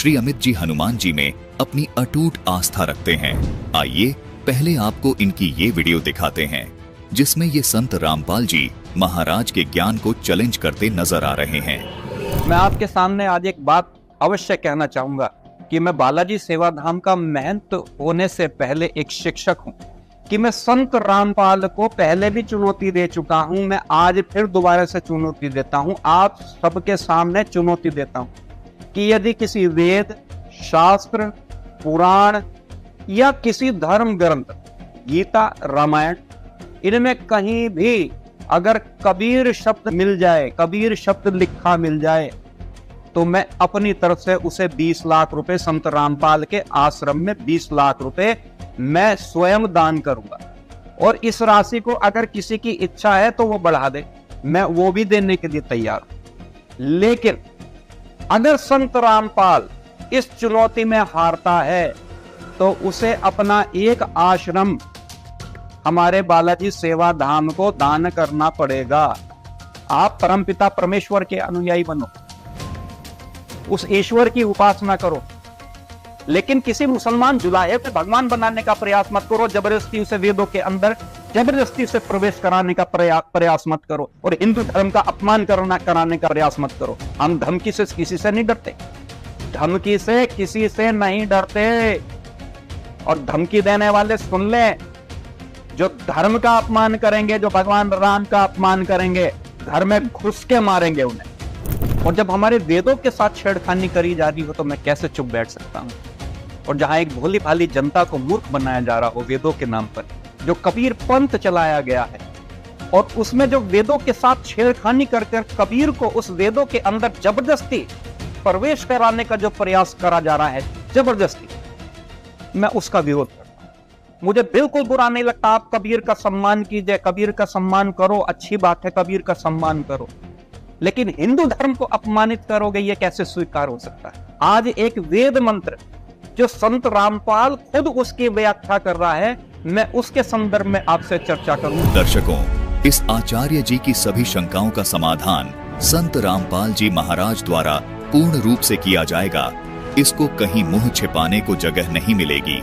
श्री अमित जी हनुमान जी में अपनी अटूट आस्था रखते हैं। आइए पहले आपको इनकी ये वीडियो दिखाते हैं जिसमें ये संत रामपाल जी महाराज के ज्ञान को चैलेंज करते नजर आ रहे हैं। मैं आपके सामने आज एक बात अवश्य कहना चाहूंगा कि मैं बालाजी सेवाधाम का महंत होने से पहले एक शिक्षक हूं, कि मैं संत रामपाल को पहले भी चुनौती दे चुका हूं। मैं आज फिर दोबारा से चुनौती देता हूं, आप सबके सामने चुनौती देता हूं कि यदि किसी वेद, शास्त्र, पुराण या किसी धर्म ग्रंथ, गीता, रामायण, इनमें कहीं भी अगर कबीर शब्द मिल जाए, कबीर शब्द लिखा मिल जाए, तो मैं अपनी तरफ से उसे 20 लाख रुपए संत रामपाल के आश्रम में 20 लाख रुपए मैं स्वयं दान करूंगा। और इस राशि को अगर किसी की इच्छा है तो वो बढ़ा दे, मैं वो भी देने के लिए तैयार हूं। लेकिन अगर संत रामपाल इस चुनौती में हारता है तो उसे अपना एक आश्रम हमारे बालाजी सेवाधाम को दान करना पड़ेगा। आप परमपिता परमेश्वर के अनुयायी बनो, उस ईश्वर की उपासना करो, लेकिन किसी मुसलमान जुलाहे को भगवान बनाने का प्रयास मत करो। जबरदस्ती उसे वेदों के अंदर जबरदस्ती से प्रवेश कराने का प्रयास मत करो, और हिंदू धर्म का अपमान कराने का प्रयास मत करो। हम धमकी से किसी से नहीं डरते, धमकी से किसी से नहीं डरते। और धमकी देने वाले सुन लें, जो धर्म का अपमान करेंगे, जो भगवान राम का अपमान करेंगे, घर में घुस के मारेंगे उन्हें। और जब हमारे वेदों के साथ छेड़खानी करी जा रही हो तो मैं कैसे चुप बैठ सकता हूं? और जहां एक भोली भाली जनता को मूर्ख बनाया जा रहा हो वेदों के नाम पर, जो कबीर पंथ चलाया गया है, और उसमें जो वेदों के साथ छेड़खानी कर कबीर को उस वेदों के अंदर जबरदस्ती प्रवेश कराने का जो प्रयास करा जा रहा है, जबरदस्ती, मैं उसका विरोध करता हूं। मुझे बिल्कुल बुरा नहीं लगता। आप कबीर का सम्मान कीजिए, कबीर का सम्मान करो, अच्छी बात है, कबीर का सम्मान करो, लेकिन हिंदू धर्म को अपमानित करोगे, ये कैसे स्वीकार हो सकता है? आज एक वेद मंत्र जो संत रामपाल खुद उसकी व्याख्या कर रहा है, मैं उसके संदर्भ में आपसे चर्चा करूंगा। दर्शकों, इस आचार्य जी की सभी शंकाओं का समाधान संत रामपाल जी महाराज द्वारा पूर्ण रूप से किया जाएगा। इसको कहीं मुंह छिपाने को जगह नहीं मिलेगी,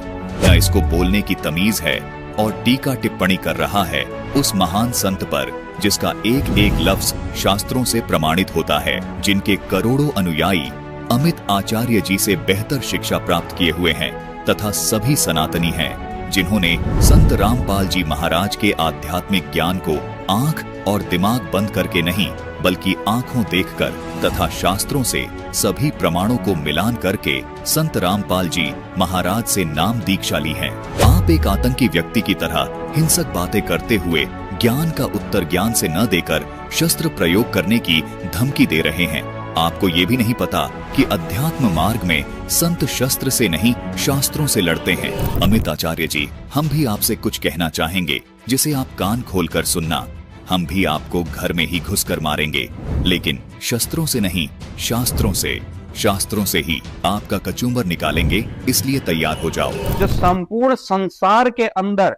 या इसको बोलने की तमीज है और टीका टिप्पणी कर रहा है उस महान संत पर जिसका एक एक लफ्ज शास्त्रों से प्रमाणित होता है, जिनके करोड़ों अनुयायी अमित आचार्य जी से बेहतर शिक्षा प्राप्त किए हुए हैं, तथा सभी सनातनी हैं जिन्होंने संत रामपाल जी महाराज के आध्यात्मिक ज्ञान को आंख और दिमाग बंद करके नहीं, बल्कि आंखों देखकर तथा शास्त्रों से सभी प्रमाणों को मिलान करके संत रामपाल जी महाराज से नाम दीक्षा ली है। आप एक आतंकी व्यक्ति की तरह हिंसक बातें करते हुए ज्ञान का उत्तर ज्ञान से न देकर शस्त्र प्रयोग करने की धमकी दे रहे हैं। आपको ये भी नहीं पता कि अध्यात्म मार्ग में संत शस्त्र से नहीं, शास्त्रों से लड़ते हैं। अमित आचार्य जी, हम भी आपसे कुछ कहना चाहेंगे जिसे आप कान खोलकर सुनना। हम भी आपको घर में ही घुसकर मारेंगे, लेकिन शस्त्रों से नहीं, शास्त्रों से ही आपका कचूमर निकालेंगे, इसलिए तैयार हो जाओ। जो संपूर्ण संसार के अंदर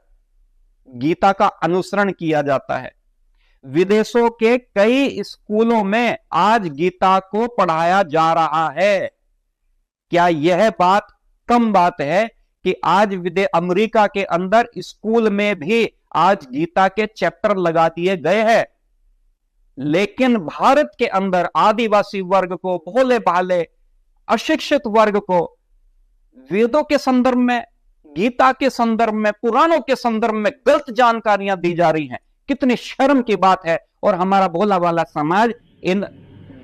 गीता का अनुसरण किया जाता है, विदेशों के कई स्कूलों में आज गीता को पढ़ाया जा रहा है। क्या यह बात कम बात है कि आज अमेरिका के अंदर स्कूल में भी आज गीता के चैप्टर लगा दिए गए हैं, लेकिन भारत के अंदर आदिवासी वर्ग को, भोले भाले अशिक्षित वर्ग को वेदों के संदर्भ में, गीता के संदर्भ में, पुराणों के संदर्भ में गलत जानकारियां दी जा रही हैं। कितनी शर्म की बात है। और हमारा भोला वाला समाज इन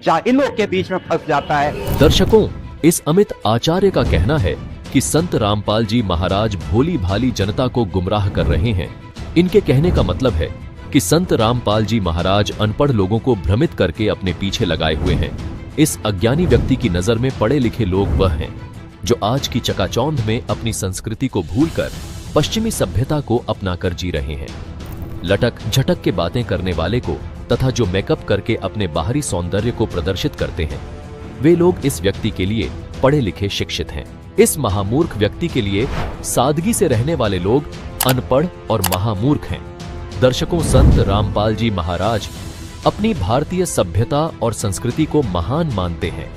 जाहिलों के बीच में फंस जाता है। दर्शकों, इस अमित आचार्य का कहना है कि संत रामपाल जी महाराज भोली भाली जनता को गुमराह कर रहे हैं। इनके कहने का मतलब है कि संत रामपाल जी महाराज अनपढ़ लोगों को भ्रमित करके अपने पीछे लगाए हुए हैं। इस अज्ञानी व्यक्ति की नजर में पढ़े लिखे लोग वह हैं जो आज की चकाचौंध में अपनी संस्कृति को भूलकर पश्चिमी सभ्यता को अपना कर जी रहे हैं। लटक झटक के बातें करने वाले को तथा जो मेकअप करके अपने बाहरी सौंदर्य को प्रदर्शित करते हैं, वे लोग इस व्यक्ति के लिए पढ़े लिखे शिक्षित हैं। इस महामूर्ख व्यक्ति के लिए सादगी से रहने वाले लोग अनपढ़ और महामूर्ख हैं। दर्शकों, संत रामपाल जी महाराज अपनी भारतीय सभ्यता और संस्कृति को महान मानते हैं।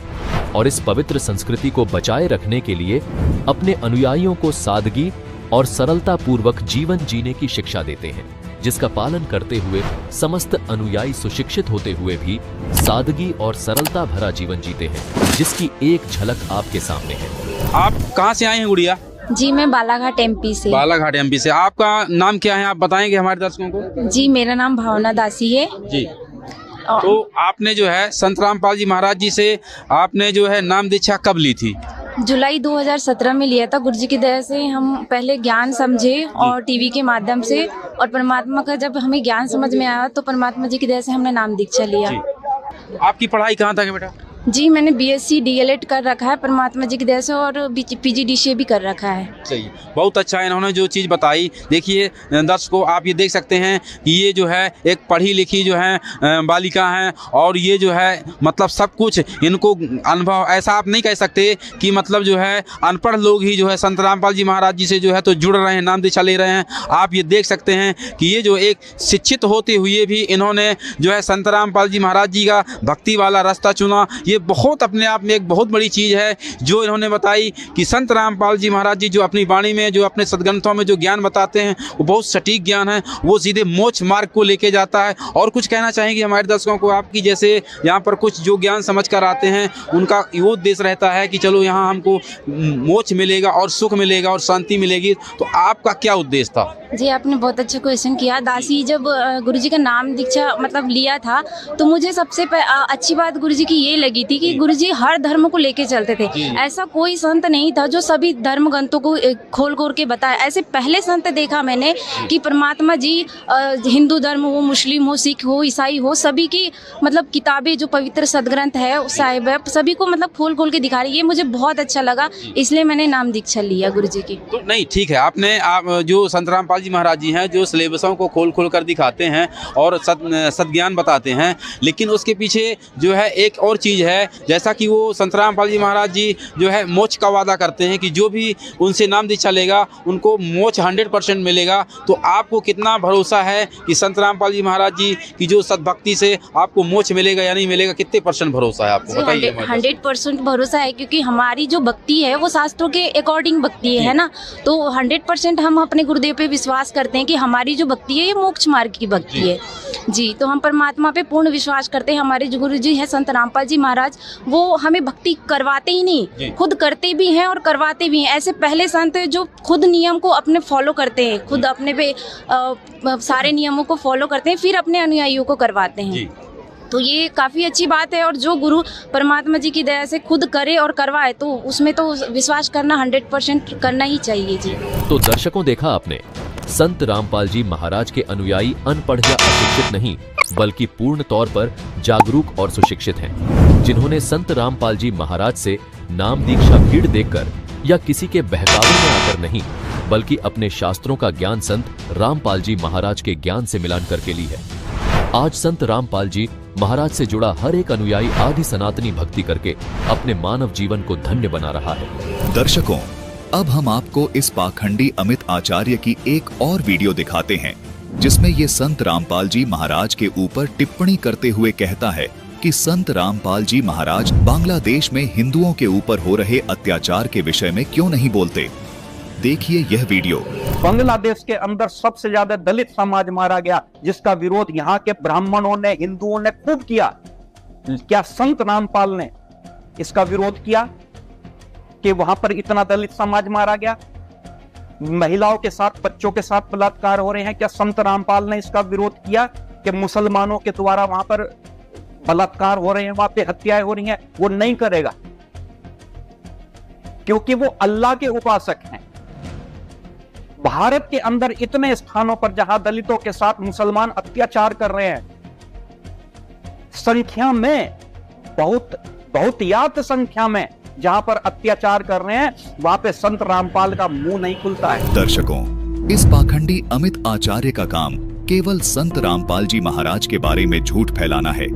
और इस पवित्र संस्कृति को बचाए रखने के लिए अपने अनुयायियों को सादगी और सरलता पूर्वक जीवन जीने की शिक्षा देते हैं, जिसका पालन करते हुए समस्त अनुयायी सुशिक्षित होते हुए भी सादगी और सरलता भरा जीवन जीते हैं, जिसकी एक झलक आपके सामने है। आप कहाँ से आए हैं गुड़िया? जी मैं बालाघाट एमपी से। बालाघाट एमपी से। आपका नाम क्या है, आप बताएंगे हमारे दर्शकों को? जी मेरा नाम भावना दासी है जी। तो आपने जो है संत रामपाल जी महाराज जी से आपने जो है नाम दीक्षा कब ली थी? जुलाई 2017 में लिया था। गुरुजी की दया से हम पहले ज्ञान समझे और टीवी के माध्यम से, और परमात्मा का जब हमें ज्ञान समझ में आया तो परमात्मा जी की दया से हमने नाम दीक्षा लिया। आपकी पढ़ाई कहाँ तक है बेटा? जी मैंने बीएससी डीएलएड कर रखा है परमात्मा जी की दया से, और पीजीडीसीए भी कर रखा है। सही, बहुत अच्छा है। इन्होंने जो चीज़ बताई, देखिए दर्शकों आप ये देख सकते हैं कि ये जो है एक पढ़ी लिखी जो है बालिका हैं, और ये जो है मतलब सब कुछ इनको अनुभव, ऐसा आप नहीं कह सकते कि मतलब जो है अनपढ़ लोग ही जो है संत रामपाल जी महाराज जी से जो है तो जुड़ रहे हैं, नाम दीक्षा ले रहे हैं। आप ये देख सकते हैं कि ये जो एक शिक्षित होते हुए भी इन्होंने जो है संत रामपाल जी महाराज जी का भक्ति वाला रास्ता चुना। ये बहुत अपने आप में एक बहुत बड़ी चीज़ है जो इन्होंने बताई कि संत रामपाल जी महाराज जी जो अपनी वाणी में, जो अपने सदग्रंथों में जो ज्ञान बताते हैं वो बहुत सटीक ज्ञान है, वो सीधे मोक्ष मार्ग को लेके जाता है। और कुछ कहना चाहेंगे हमारे दर्शकों को आपकी, जैसे यहाँ पर कुछ जो ज्ञान समझ कर आते हैं उनका ये उद्देश्य रहता है कि चलो यहाँ हमको मोक्ष मिलेगा और सुख मिलेगा और शांति मिलेगी, तो आपका क्या उद्देश्य था? जी आपने बहुत अच्छा क्वेश्चन किया। दासी जब गुरुजी का नाम दीक्षा मतलब लिया था तो मुझे सबसे अच्छी बात गुरुजी की ये लगी थी कि गुरुजी हर धर्म को लेके चलते थे। ऐसा कोई संत नहीं था जो सभी धर्म ग्रंथों को खोल खोल के बताया। ऐसे पहले संत देखा मैंने कि परमात्मा जी हिंदू धर्म हो, मुस्लिम हो, सिख हो, ईसाई हो, सभी की मतलब किताबें जो पवित्र सदग्रंथ है साहिब है सभी को मतलब खोल खोल के दिखा रही है। ये मुझे बहुत अच्छा लगा, इसलिए मैंने नाम दीक्षा लिया गुरुजी की। तो नहीं ठीक है, आपने जो संत रामपाल जी महाराज जी हैं जो सिलेबसों को खोल खोल कर दिखाते हैं और सद्ज्ञान बताते हैं, लेकिन उसके पीछे जो है एक और चीज़ है, जैसा कि वो संत रामपाल जी महाराज जी जो है मोक्ष का वादा करते हैं कि जो भी उनसे नाम दीक्षा लेगा उनको मोक्ष 100% मिलेगा। तो आपको कितना भरोसा है कि संत रामपाल जी महाराज जी की जो सद्भक्ति से आपको मोक्ष मिलेगा या नहीं मिलेगा, कितने % भरोसा है आपको, बताइए? 100% भरोसा है, क्योंकि हमारी जो भक्ति है वो शास्त्रों के अकॉर्डिंग भक्ति है ना, तो 100% हम अपने गुरुदेव पे विश्वास करते हैं कि हमारी जो भक्ति है ये मोक्ष मार्ग की भक्ति है। जी, तो हम परमात्मा पे पूर्ण विश्वास करते हैं। हमारे जो गुरु जी हैं संत रामपाल जी महाराज, वो हमें भक्ति करवाते ही नहीं, खुद करते भी हैं और करवाते भी हैं। ऐसे पहले संत जो खुद नियम को अपने फॉलो करते हैं, खुद अपने पे सारे नियमों को फॉलो करते हैं, फिर अपने अनुयायियों को करवाते हैं। तो ये काफ़ी अच्छी बात है, और जो गुरु परमात्मा जी की दया से खुद करे और करवाए तो उसमें तो विश्वास करना 100% करना ही चाहिए। जी तो दर्शकों, देखा आपने, संत रामपाल जी महाराज के अनुयायी अनपढ़ या अशिक्षित नहीं बल्कि पूर्ण तौर पर जागरूक और सुशिक्षित हैं, जिन्होंने संत रामपाल जी महाराज से नाम दीक्षा भीड़ देखकर या किसी के बहकावे में आकर नहीं, बल्कि अपने शास्त्रों का ज्ञान संत रामपाल जी महाराज के ज्ञान से मिलान करके ली है। आज संत रामपाल जी महाराज से जुड़ा हर एक अनुयायी आदि सनातनी भक्ति करके अपने मानव जीवन को धन्य बना रहा है। दर्शकों, अब हम आपको इस पाखंडी अमित आचार्य की एक और वीडियो दिखाते हैं, जिसमें ये संत रामपाल जी महाराज के ऊपर टिप्पणी करते हुए कहता है कि संत रामपाल जी महाराज बांग्लादेश में हिंदुओं के ऊपर हो रहे अत्याचार के विषय में क्यों नहीं बोलते। देखिए यह वीडियो। बांग्लादेश के अंदर सबसे ज्यादा दलित समाज मारा गया, जिसका विरोध यहाँ के ब्राह्मणों ने, हिंदुओं ने खूब किया। क्या संत रामपाल ने इसका विरोध किया कि वहां पर इतना दलित समाज मारा गया, महिलाओं के साथ, बच्चों के साथ बलात्कार हो रहे हैं? क्या संत रामपाल ने इसका विरोध किया कि मुसलमानों के द्वारा वहां पर बलात्कार हो रहे हैं, वहां पे हत्याएं हो रही हैं? वो नहीं करेगा, क्योंकि वो अल्लाह के उपासक हैं। भारत के अंदर इतने स्थानों पर जहां दलितों के साथ मुसलमान अत्याचार कर रहे हैं, संख्या में बहुत याद संख्या में जहां पर अत्याचार कर रहे हैं, वहां पे संत रामपाल का मुंह नहीं खुलता है। दर्शकों, इस पाखंडी अमित आचार्य का काम केवल संत रामपाल जी महाराज के बारे में झूठ फैलाना है।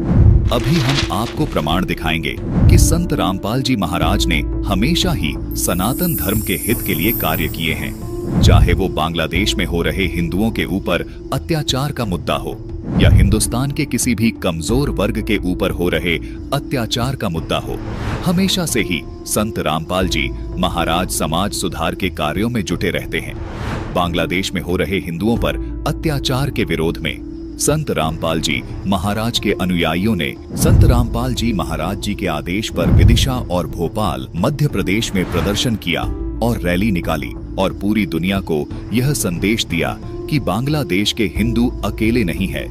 अभी हम आपको प्रमाण दिखाएंगे कि संत रामपाल जी महाराज ने हमेशा ही सनातन धर्म के हित के लिए कार्य किए हैं, चाहे वो बांग्लादेश में हो रहे हिंदुओं के ऊपर अत्याचार का मुद्दा हो या हिंदुस्तान के किसी भी कमजोर वर्ग के ऊपर हो रहे अत्याचार का मुद्दा हो, हमेशा से ही संत रामपाल जी महाराज समाज सुधार के कार्यों में जुटे रहते हैं। बांग्लादेश में हो रहे हिंदुओं पर अत्याचार के विरोध में संत रामपाल जी महाराज के अनुयायियों ने संत रामपाल जी महाराज जी के आदेश पर विदिशा और भोपाल मध्य प्रदेश में प्रदर्शन किया और रैली निकाली और पूरी दुनिया को यह संदेश दिया कि बांग्लादेश के हिंदू अकेले नहीं है।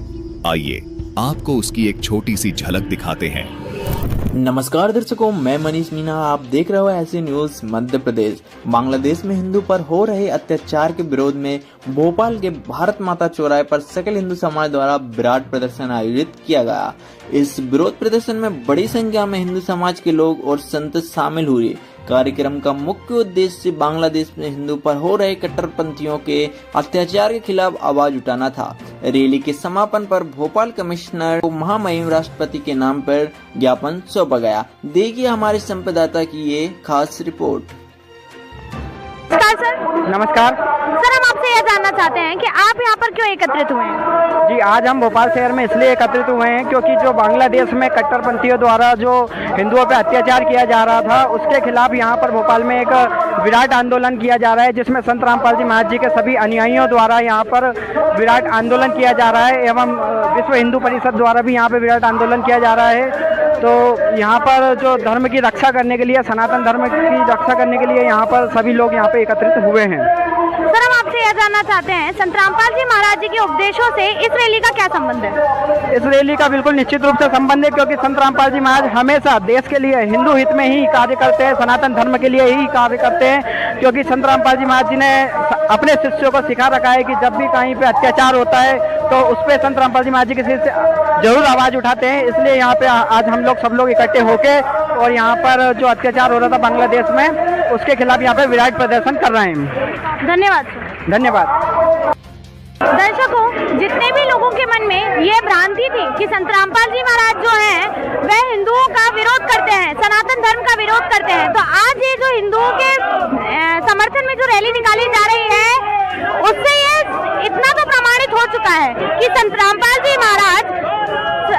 आइए आपको उसकी एक छोटी सी झलक दिखाते हैं। नमस्कार दर्शकों, मैं मनीष मीना, आप देख रहे हो ऐसी न्यूज मध्य प्रदेश। बांग्लादेश में हिंदू पर हो रहे अत्याचार के विरोध में भोपाल के भारत माता चौराहे पर सकल हिंदू समाज द्वारा विराट प्रदर्शन आयोजित किया गया। इस विरोध प्रदर्शन में बड़ी संख्या में हिंदू समाज के लोग और संत शामिल हुए। कार्यक्रम का मुख्य उद्देश्य बांग्लादेश में हिंदू पर हो रहे कट्टरपंथियों के अत्याचार के खिलाफ आवाज उठाना था। रैली के समापन पर भोपाल कमिश्नर को महामहिम राष्ट्रपति के नाम पर ज्ञापन सौंपा गया। देखिए हमारे संवाददाता की ये खास रिपोर्ट। नमस्कार सर, हम आपसे यह जानना चाहते हैं कि आप यहाँ पर क्यों एकत्रित हुए हैं? जी, आज हम भोपाल शहर में इसलिए एकत्रित हुए हैं क्योंकि जो बांग्लादेश में कट्टरपंथियों द्वारा जो हिंदुओं पर अत्याचार किया जा रहा था उसके खिलाफ यहाँ पर भोपाल में एक विराट आंदोलन किया जा रहा है, जिसमें संत रामपाल जी महाराज जी के सभी अनुयायियों द्वारा यहाँ पर विराट आंदोलन किया जा रहा है एवं विश्व हिंदू परिषद द्वारा भी यहाँ पर विराट आंदोलन किया जा रहा है। तो यहाँ पर जो धर्म की रक्षा करने के लिए, सनातन धर्म की रक्षा करने के लिए यहाँ पर सभी लोग यहाँ पे एकत्रित हुए हैं। सर, हम आपसे यह जानना चाहते हैं, संत रामपाल जी महाराज जी के उपदेशों से इस रैली का क्या संबंध है? इस रैली का बिल्कुल निश्चित रूप से संबंध है, क्योंकि संत रामपाल जी महाराज हमेशा देश के लिए, हिंदू हित में ही कार्य करते हैं, सनातन धर्म के लिए ही कार्य करते हैं। क्योंकि संत रामपाल जी महाराज जी ने अपने शिष्यों को सिखा रखा है कि जब भी कहीं पे अत्याचार होता है तो उस पर संत रामपाल जी महाराज जी किसी से जरूर आवाज उठाते हैं। इसलिए यहाँ पे आज हम लोग सब लोग इकट्ठे होके और यहाँ पर जो अत्याचार हो रहा था बांग्लादेश में उसके खिलाफ यहाँ पे विराट प्रदर्शन कर रहे हैं। धन्यवाद सर। धन्यवाद। दर्शकों, जितने भी लोगों के मन में ये भ्रांति थी कि संत रामपाल जी महाराज जो हैं वह हिंदुओं का विरोध करते हैं, सनातन धर्म का विरोध करते हैं, तो आज ये जो हिंदुओं के समर्थन में जो रैली निकाली जा रही है उससे ये इतना तो प्रमाणित हो चुका है कि संत रामपाल जी महाराज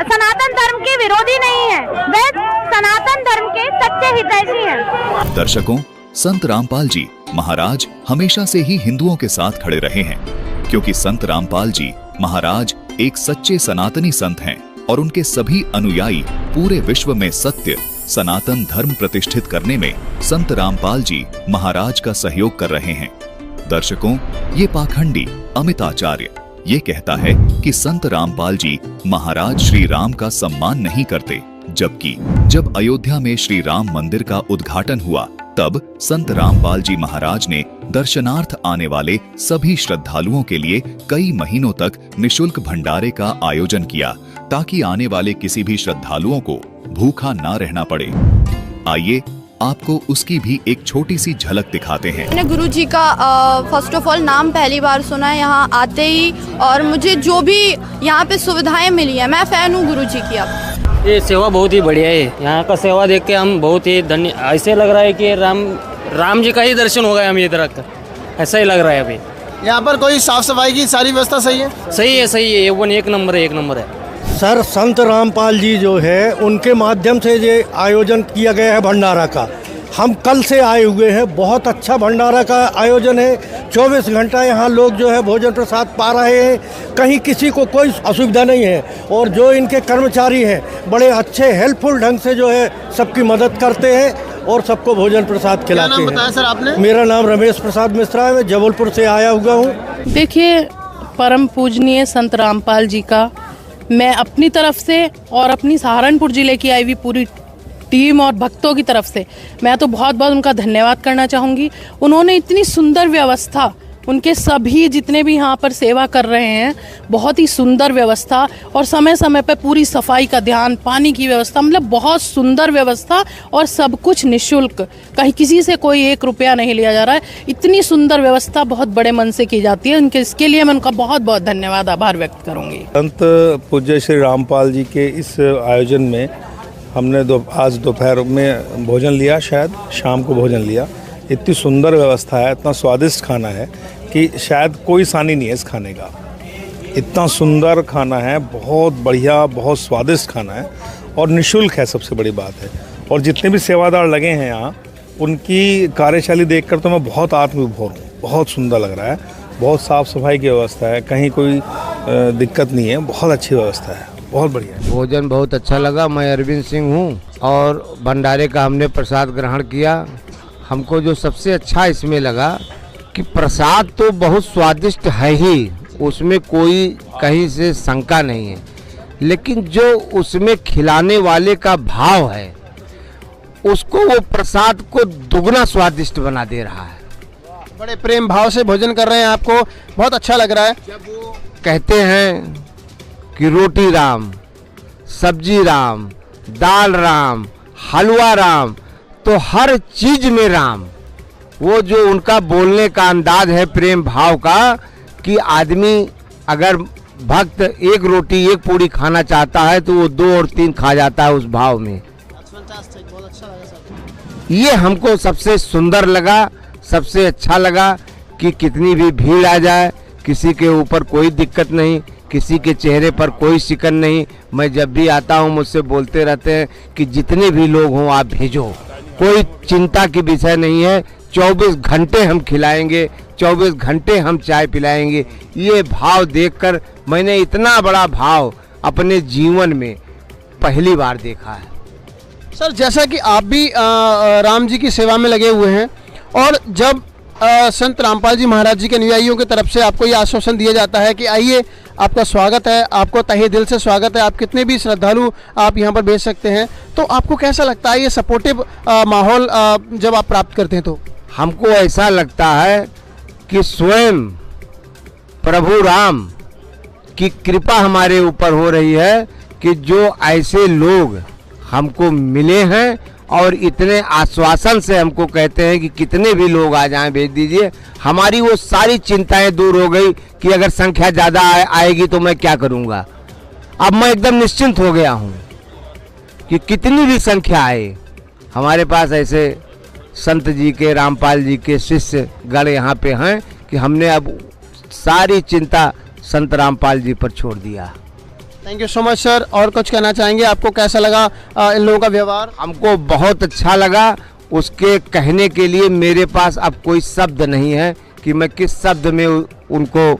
सनातन धर्म के विरोधी नहीं है, वे सनातन धर्म के सच्चे हितैषी हैं। दर्शकों, संत रामपाल जी महाराज हमेशा से ही हिंदुओं के साथ खड़े रहे हैं, क्योंकि संत रामपाल जी महाराज एक सच्चे सनातनी संत हैं और उनके सभी अनुयायी पूरे विश्व में सत्य सनातन धर्म प्रतिष्ठित करने में संत रामपाल जी महाराज का सहयोग कर रहे हैं। दर्शकों, ये पाखंडी अमित आचार्य ये कहता है कि संत रामपाल जी महाराज श्री राम का सम्मान नहीं करते, जबकि जब अयोध्या में श्री राम मंदिर का उद्घाटन हुआ तब संत रामपाल जी महाराज ने दर्शनार्थ आने वाले सभी श्रद्धालुओं के लिए कई महीनों तक निशुल्क भंडारे का आयोजन किया, ताकि आने वाले किसी भी श्रद्धालुओं को भूखा ना रहना पड़े। आइए आपको उसकी भी एक छोटी सी झलक दिखाते हैं। मैंने गुरुजी का फर्स्ट ऑफ ऑल नाम पहली बार सुना है यहाँ आते ही, और मुझे जो भी यहाँ पे सुविधाएं मिली है, मैं फैन हूँ गुरुजी की। अब ये सेवा बहुत ही बढ़िया है, यहाँ का सेवा देख के हम बहुत ही धन्य, ऐसे लग रहा है कि राम जी का ही दर्शन हो गया हम इधर आकर, ऐसा ही लग रहा है। अभी यहाँ पर कोई साफ सफाई की सारी व्यवस्था सही है? सही है, एक नंबर है, एक नंबर है। सर, संत रामपाल जी जो है उनके माध्यम से ये आयोजन किया गया है भंडारा का। हम कल से आए हुए हैं, बहुत अच्छा भंडारा का आयोजन है। 24 घंटा यहाँ लोग जो है भोजन प्रसाद पा रहे हैं, कहीं किसी को कोई असुविधा नहीं है। और जो इनके कर्मचारी हैं बड़े अच्छे हेल्पफुल ढंग से जो है सबकी मदद करते हैं और सबको भोजन प्रसाद खिलाते हैं। क्या नाम बताया सर आपने? मेरा नाम रमेश प्रसाद मिश्रा है, मैं जबलपुर से आया हुआ हूँ। देखिए, परम पूजनीय संत रामपाल जी का मैं अपनी तरफ से और अपनी सहारनपुर जिले की आई हुई पूरी टीम और भक्तों की तरफ से मैं तो बहुत बहुत उनका धन्यवाद करना चाहूँगी। उन्होंने इतनी सुंदर व्यवस्था, उनके सभी जितने भी यहाँ पर सेवा कर रहे हैं, बहुत ही सुंदर व्यवस्था और समय समय पर पूरी सफाई का ध्यान, पानी की व्यवस्था, मतलब बहुत सुंदर व्यवस्था और सब कुछ निःशुल्क, कहीं किसी से कोई 1 रुपया नहीं लिया जा रहा है। इतनी सुंदर व्यवस्था बहुत बड़े मन से की जाती है, उनके इसके लिए मैं उनका बहुत बहुत धन्यवाद, आभार व्यक्त करूँगी। संत पूज्य श्री रामपाल जी के इस आयोजन में हमने आज दोपहर में भोजन लिया, शायद शाम को भोजन लिया। इतनी सुंदर व्यवस्था है, इतना स्वादिष्ट खाना है कि शायद कोई सानी नहीं है इस खाने का। इतना सुंदर खाना है, बहुत बढ़िया, बहुत स्वादिष्ट खाना है और निःशुल्क है, सबसे बड़ी बात है। और जितने भी सेवादार लगे हैं यहाँ, उनकी कार्यशैली देखकर तो मैं बहुत आत्मविभोर हूँ। बहुत सुंदर लग रहा है, बहुत साफ़ सफाई की व्यवस्था है, कहीं कोई दिक्कत नहीं है, बहुत अच्छी व्यवस्था है, बहुत बढ़िया। भोजन बहुत अच्छा लगा। मैं अरविंद सिंह हूँ और भंडारे का हमने प्रसाद ग्रहण किया। हमको जो सबसे अच्छा इसमें लगा कि प्रसाद तो बहुत स्वादिष्ट है ही, उसमें कोई कहीं से शंका नहीं है, लेकिन जो उसमें खिलाने वाले का भाव है उसको वो प्रसाद को दुगना स्वादिष्ट बना दे रहा है। बड़े प्रेम भाव से भोजन कर रहे हैं, आपको बहुत अच्छा लग रहा है। कहते हैं कि रोटी राम, सब्जी राम, दाल राम, हलवा राम, तो हर चीज में राम। वो जो उनका बोलने का अंदाज है प्रेम भाव का, कि आदमी अगर भक्त एक रोटी एक पूड़ी खाना चाहता है तो वो 2 और 3 खा जाता है उस भाव में। ये हमको सबसे सुंदर लगा, सबसे अच्छा लगा कि कितनी भी भीड़ आ जाए, किसी के ऊपर कोई दिक्कत नहीं, किसी के चेहरे पर कोई शिकन नहीं। मैं जब भी आता हूँ मुझसे बोलते रहते हैं कि जितने भी लोग हों आप भेजो, कोई चिंता की विषय नहीं है। 24 घंटे हम खिलाएंगे, 24 घंटे हम चाय पिलाएंगे। ये भाव देखकर मैंने इतना बड़ा भाव अपने जीवन में पहली बार देखा है। सर, जैसा कि आप भी राम जी की सेवा में लगे हुए हैं और जब संत रामपाल जी महाराज जी के अनुयायियों की तरफ से आपको ये आश्वासन दिया जाता है कि आइए, आपका स्वागत है, आपको तहे दिल से स्वागत है, आप कितने भी श्रद्धालु आप यहाँ पर भेज सकते हैं, तो आपको कैसा लगता है ये सपोर्टिव माहौल जब आप प्राप्त करते हैं? तो हमको ऐसा लगता है कि स्वयं प्रभु राम की कृपा हमारे ऊपर हो रही है कि जो ऐसे लोग हमको मिले हैं और इतने आश्वासन से हमको कहते हैं कि कितने भी लोग आ जाएं भेज दीजिए। हमारी वो सारी चिंताएं दूर हो गई कि अगर संख्या ज़्यादा आएगी तो मैं क्या करूंगा। अब मैं एकदम निश्चिंत हो गया हूं कि कितनी भी संख्या आए, हमारे पास ऐसे संत जी के, रामपाल जी के शिष्य गण यहाँ पे हैं कि हमने अब सारी चिंता संत रामपाल जी पर छोड़ दिया। Thank you so much sir. और कुछ कहना चाहेंगे? आपको कैसा लगा इन लोगों का व्यवहार? हमको बहुत अच्छा लगा। उसके कहने के लिए मेरे पास अब कोई शब्द नहीं है कि मैं किस शब्द में उनको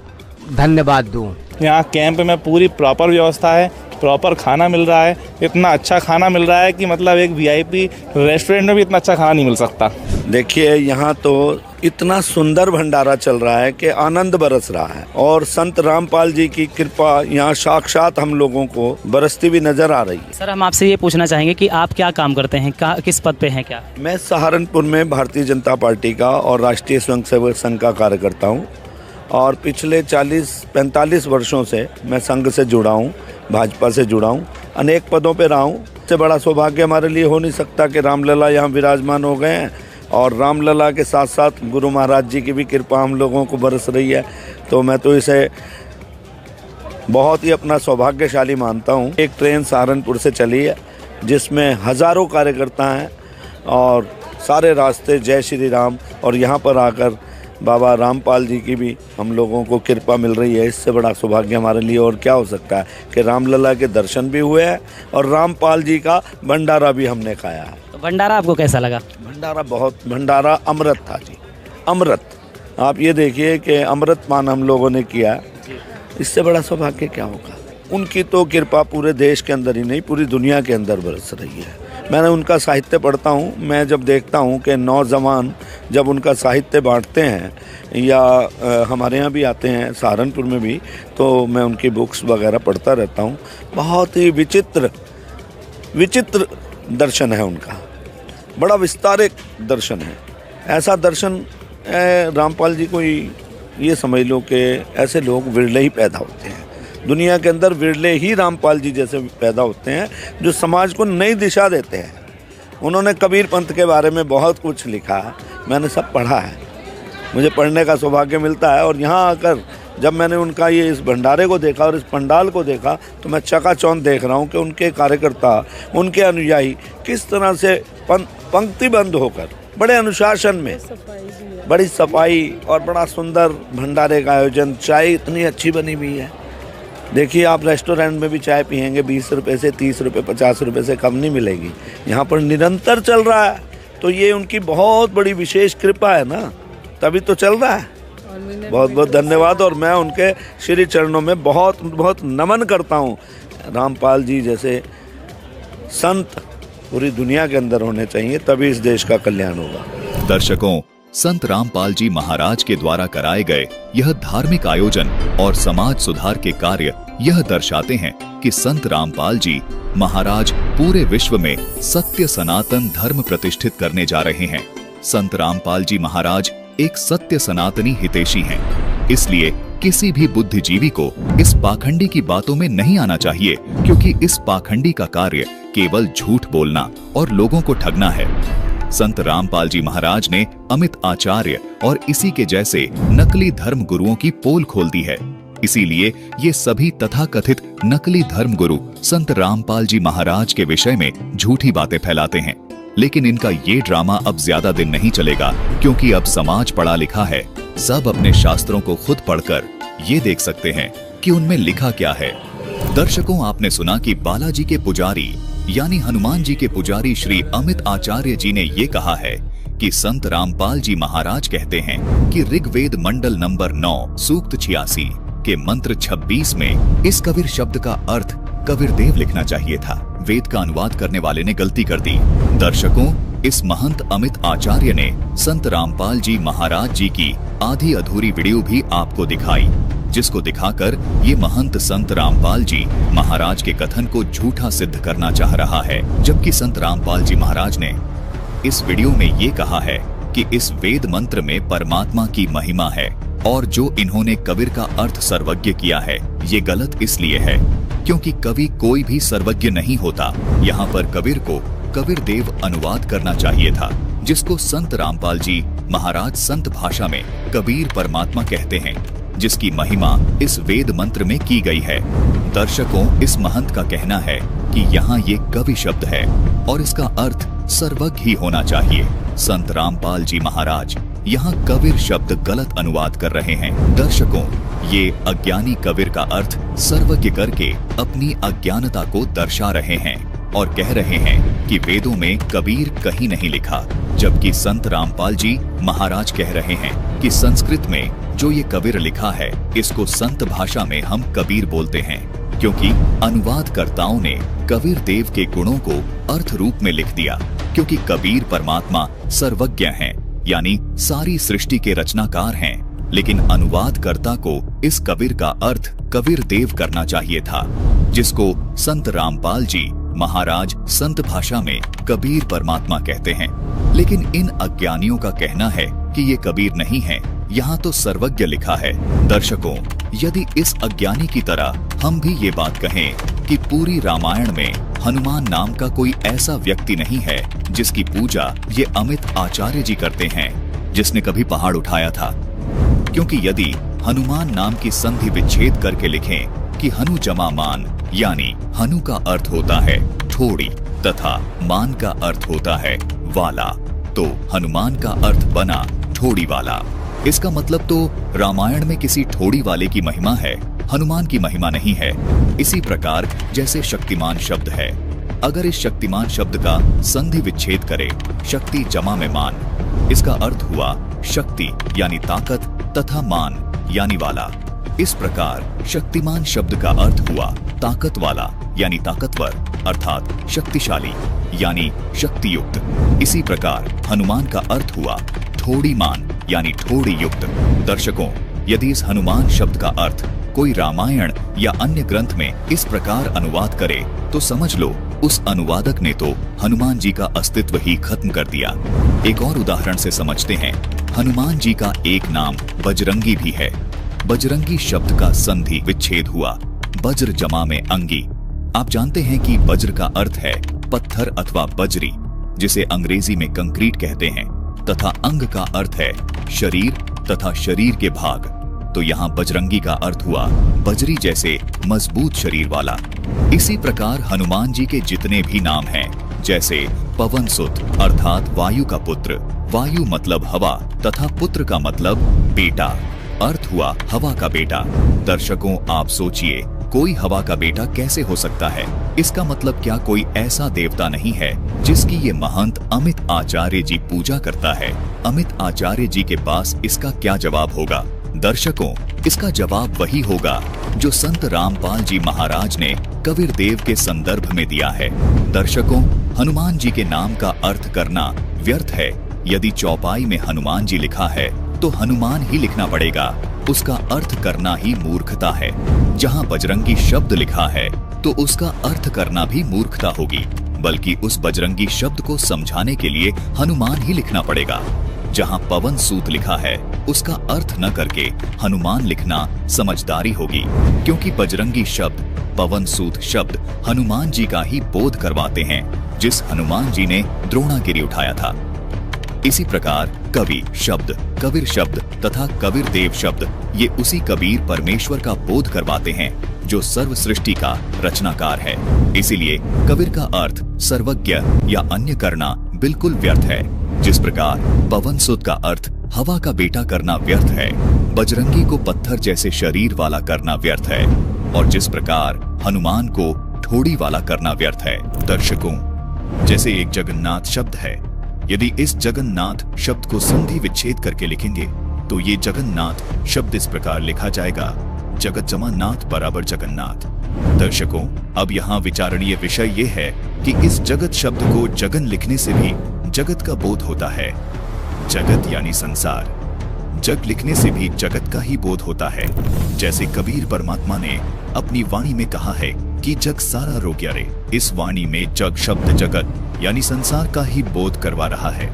धन्यवाद दूं। यहाँ कैंप में पूरी प्रॉपर व्यवस्था है, प्रॉपर खाना मिल रहा है, इतना अच्छा खाना मिल रहा है कि मतलब एक वीआईपी रेस्टोरेंट में भी इतना अच्छा खाना नहीं मिल सकता। देखिए, यहाँ तो इतना सुंदर भंडारा चल रहा है कि आनंद बरस रहा है और संत रामपाल जी की कृपा यहाँ साक्षात हम लोगों को बरसती हुई नजर आ रही है। सर, हम आपसे ये पूछना चाहेंगे कि आप क्या काम करते हैं, किस पद पे हैं? क्या मैं सहारनपुर में भारतीय जनता पार्टी का और राष्ट्रीय स्वयंसेवक संघ का कार्यकर्ता हूँ और पिछले 40-45 वर्षों से मैं संघ से जुड़ा हूँ, भाजपा से जुड़ा हूँ, अनेक पदों पे रहा हूँ। इससे बड़ा सौभाग्य हमारे लिए हो नहीं सकता कि रामलला यहाँ विराजमान हो गए हैं और रामलला के साथ साथ गुरु महाराज जी की भी कृपा हम लोगों को बरस रही है। तो मैं तो इसे बहुत ही अपना सौभाग्यशाली मानता हूँ। एक ट्रेन सहारनपुर से चली है जिसमें हज़ारों कार्यकर्ता हैं और सारे रास्ते जय श्री राम, और यहाँ पर आकर बाबा रामपाल जी की भी हम लोगों को कृपा मिल रही है। इससे बड़ा सौभाग्य हमारे लिए और क्या हो सकता है कि रामलला के दर्शन भी हुए हैं और रामपाल जी का भंडारा भी हमने खाया है। तो भंडारा आपको कैसा लगा? भंडारा अमृत था जी, अमृत। आप ये देखिए कि अमृत पान हम लोगों ने किया, इससे बड़ा सौभाग्य क्या होगा। उनकी तो कृपा पूरे देश के अंदर ही नहीं, पूरी दुनिया के अंदर बरस रही है। मैंने उनका साहित्य पढ़ता हूँ, मैं जब देखता हूँ कि नौजवान जब उनका साहित्य बांटते हैं या हमारे यहाँ भी आते हैं सहारनपुर में भी, तो मैं उनकी बुक्स वगैरह पढ़ता रहता हूँ। बहुत ही विचित्र दर्शन है उनका, बड़ा विस्तारित दर्शन है। ऐसा दर्शन रामपाल जी को ये समझ लो कि ऐसे लोग विरले ही पैदा होते हैं दुनिया के अंदर, विरले ही रामपाल जी जैसे पैदा होते हैं जो समाज को नई दिशा देते हैं। उन्होंने कबीर पंथ के बारे में बहुत कुछ लिखा, मैंने सब पढ़ा है, मुझे पढ़ने का सौभाग्य मिलता है। और यहाँ आकर जब मैंने उनका ये इस भंडारे को देखा और इस पंडाल को देखा तो मैं चकाचौंध देख रहा हूँ कि उनके कार्यकर्ता, उनके अनुयायी किस तरह से पंक्तिबद्ध होकर बड़े अनुशासन में, बड़ी सफाई और बड़ा सुंदर भंडारे का आयोजन, चाय इतनी अच्छी बनी हुई है, देखिए, आप रेस्टोरेंट में भी चाय पियेंगे 20 रुपये से 30 रुपये 50 रुपये से कम नहीं मिलेगी। यहाँ पर निरंतर चल रहा है, तो ये उनकी बहुत बड़ी विशेष कृपा है ना, तभी तो चल रहा है। बहुत बहुत धन्यवाद, और मैं उनके श्री चरणों में बहुत बहुत नमन करता हूँ। रामपाल जी जैसे संत पूरी दुनिया के अंदर होने चाहिए, तभी इस देश का कल्याण होगा। दर्शकों, संत रामपाल जी महाराज के द्वारा कराए गए यह धार्मिक आयोजन और समाज सुधार के कार्य यह दर्शाते हैं कि संत रामपाल जी महाराज पूरे विश्व में सत्य सनातन धर्म प्रतिष्ठित करने जा रहे हैं। संत रामपाल जी महाराज एक सत्य सनातनी हितैषी हैं, इसलिए किसी भी बुद्धिजीवी को इस पाखंडी की बातों में नहीं आना चाहिए, क्योंकि इस पाखंडी का कार्य केवल झूठ बोलना और लोगों को ठगना है। संत रामपाल जी महाराज ने अमित आचार्य और इसी के जैसे नकली धर्म गुरुओं की पोल खोल दी है। इसीलिए ये सभी तथाकथित नकली धर्म गुरु संत रामपाल जी महाराज के विषय में झूठी बातें फैलाते हैं। लेकिन इनका ये ड्रामा अब ज्यादा दिन नहीं चलेगा, क्योंकि अब समाज पढ़ा लिखा है। सब अपने शास्त्रों को खुद पढ़कर ये देख सकते हैं कि उनमें लिखा क्या है। दर्शकों, आपने सुना कि बालाजी के पुजारी यानी हनुमान जी के पुजारी श्री अमित आचार्य जी ने ये कहा है कि संत रामपाल जी महाराज कहते हैं कि ऋग्वेद मंडल नंबर 9 सूक्त 86 के मंत्र 26 में इस कबीर शब्द का अर्थ कबीर देव लिखना चाहिए था। वेद का अनुवाद करने वाले ने गलती कर दी। दर्शकों, इस महंत अमित आचार्य ने संत रामपाल जी महाराज जी की आधी अधूरी वीडियो भी आपको दिखाई, जिसको दिखाकर ये महंत संत रामपाल जी महाराज के कथन को झूठा सिद्ध करना चाह रहा है। जबकि संत रामपाल जी महाराज ने इस वीडियो में ये कहा है कि इस वेद मंत्र में परमात्मा की महिमा है, और जो इन्होंने कबीर का अर्थ सर्वज्ञ किया है ये गलत इसलिए है क्योंकि कवि कोई भी सर्वज्ञ नहीं होता। यहाँ पर कबीर को कबीर देव अनुवाद करना चाहिए था, जिसको संत रामपाल जी महाराज संत भाषा में कबीर परमात्मा कहते हैं, जिसकी महिमा इस वेद मंत्र में की गई है। दर्शकों, इस महंत का कहना है कि यहाँ ये कवि शब्द है और इसका अर्थ सर्वज्ञ ही होना चाहिए। संत रामपाल जी महाराज यहाँ कबीर शब्द गलत अनुवाद कर रहे हैं। दर्शकों, ये अज्ञानी कबीर का अर्थ सर्वज्ञ करके अपनी अज्ञानता को दर्शा रहे हैं और कह रहे हैं कि वेदों में कबीर कहीं नहीं लिखा, जबकि संत रामपाल जी महाराज कह रहे हैं कि संस्कृत में जो ये कबीर लिखा है इसको संत भाषा में हम कबीर बोलते हैं, क्योंकि अनुवादकर्ताओं ने कबीर देव के गुणों को अर्थ रूप में लिख दिया। क्योंकि कबीर परमात्मा सर्वज्ञ हैं, यानी सारी सृष्टि के रचनाकार हैं, लेकिन अनुवादकर्ता को इस कबीर का अर्थ कबीर देव करना चाहिए था, जिसको संत रामपाल जी महाराज संत भाषा में कबीर परमात्मा कहते हैं। लेकिन इन अज्ञानियों का कहना है कि ये कबीर नहीं है, यहाँ तो सर्वज्ञ लिखा है। दर्शकों, यदि इस अज्ञानी की तरह हम भी ये बात कहें कि पूरी रामायण में हनुमान नाम का कोई ऐसा व्यक्ति नहीं है जिसकी पूजा ये अमित आचार्य जी करते हैं, जिसने कभी पहाड़ उठाया था। क्योंकि यदि हनुमान नाम की संधि विच्छेद करके लिखें कि हनु जमा मान, यानी हनु का अर्थ होता है ठोड़ी तथा मान का अर्थ होता है वाला, तो हनुमान का अर्थ बना ठोड़ी वाला। इसका मतलब तो रामायण में किसी ठोड़ी वाले की महिमा है, हनुमान की महिमा नहीं है। इसी प्रकार जैसे शक्तिमान शब्द है, अगर इस शक्तिमान शब्द का संधि विच्छेद करे शक्ति जमा में मान, इसका अर्थ हुआ शक्ति यानी ताकत तथा मान यानी वाला। इस प्रकार शक्तिमान शब्द का अर्थ हुआ ताकत वाला यानी ताकतवर, अर्थात शक्तिशाली यानी शक्तियुक्त। इसी प्रकार हनुमान का अर्थ हुआ ठोड़ी मान यानी ठोड़ी युक्त। दर्शकों, यदि इस हनुमान शब्द का अर्थ कोई रामायण या अन्य ग्रंथ में इस प्रकार अनुवाद करे तो समझ लो उस अनुवादक ने तो हनुमान जी का अस्तित्व ही खत्म कर दिया। एक और उदाहरण से समझते हैं। हनुमान जी का एक नाम बजरंगी भी है। बजरंगी शब्द का संधि विच्छेद हुआ वज्र जमा में अंगी। आप जानते हैं कि वज्र का अर्थ है पत्थर अथवा बजरी, जिसे अंग्रेजी में कंक्रीट कहते हैं, तथा अंग का अर्थ है शरीर तथा शरीर के भाग। तो यहाँ बजरंगी का अर्थ हुआ बजरी जैसे मजबूत शरीर वाला। इसी प्रकार हनुमान जी के जितने भी नाम हैं, जैसे पवन सुत अर्थात वायु का पुत्र, वायु मतलब हवा तथा पुत्र का मतलब बेटा, अर्थ हुआ हवा का बेटा। दर्शकों, आप सोचिए कोई हवा का बेटा कैसे हो सकता है? इसका मतलब क्या कोई ऐसा देवता नहीं है जिसकी ये महंत अमित आचार्य जी पूजा करता है? अमित आचार्य जी के पास इसका क्या जवाब होगा? दर्शकों, इसका जवाब वही होगा जो संत रामपाल जी महाराज ने कबीर देव के संदर्भ में दिया है। दर्शकों, हनुमान जी के नाम का अर्थ करना व्यर्थ है। यदि चौपाई में हनुमान जी लिखा है तो हनुमान ही लिखना पड़ेगा, उसका अर्थ करना ही मूर्खता है। जहाँ बजरंगी शब्द लिखा है तो उसका अर्थ करना भी मूर्खता होगी, बल्कि उस बजरंगी शब्द को समझाने के लिए हनुमान ही लिखना पड़ेगा। जहाँ पवन सूत लिखा है उसका अर्थ न करके हनुमान लिखना समझदारी होगी, क्योंकि बजरंगी शब्द, पवन सूत शब्द हनुमान जी का ही बोध करवाते हैं, जिस हनुमान जी ने द्रोणागिरी उठाया था। इसी प्रकार कवि शब्द, कबीर शब्द तथा कबीर देव शब्द ये उसी कबीर परमेश्वर का बोध करवाते हैं जो सर्व सृष्टि का रचनाकार है। इसीलिए कबीर का अर्थ सर्वज्ञ या अन्य करना बिल्कुल व्यर्थ है। जिस प्रकार पवन सुत का अर्थ हवा का बेटा करना व्यर्थ है, बजरंगी को पत्थर जैसे शरीर वाला करना व्यर्थ है, और जिस प्रकार हनुमान को ठोड़ी वाला करना व्यर्थ है। दर्शकों, जैसे एक जगन्नाथ शब्द है, यदि इस जगन्नाथ शब्द को संधि विच्छेद करके लिखेंगे तो ये जगन्नाथ शब्द इस प्रकार लिखा जाएगा, जगत जमा नाथ बराबर जगन्नाथ। दर्शकों, अब यहाँ विचारणीय विषय ये है कि इस जगत शब्द को जगन लिखने से भी जगत का बोध होता है। जगत यानी संसार, जग लिखने से भी जगत का ही बोध होता है। जैसे कबीर परमात्मा ने अपनी वाणी में कहा है कि जग सारा रोग्या रे, इस वाणी में जग शब्द जगत यानी संसार का ही बोध करवा रहा है।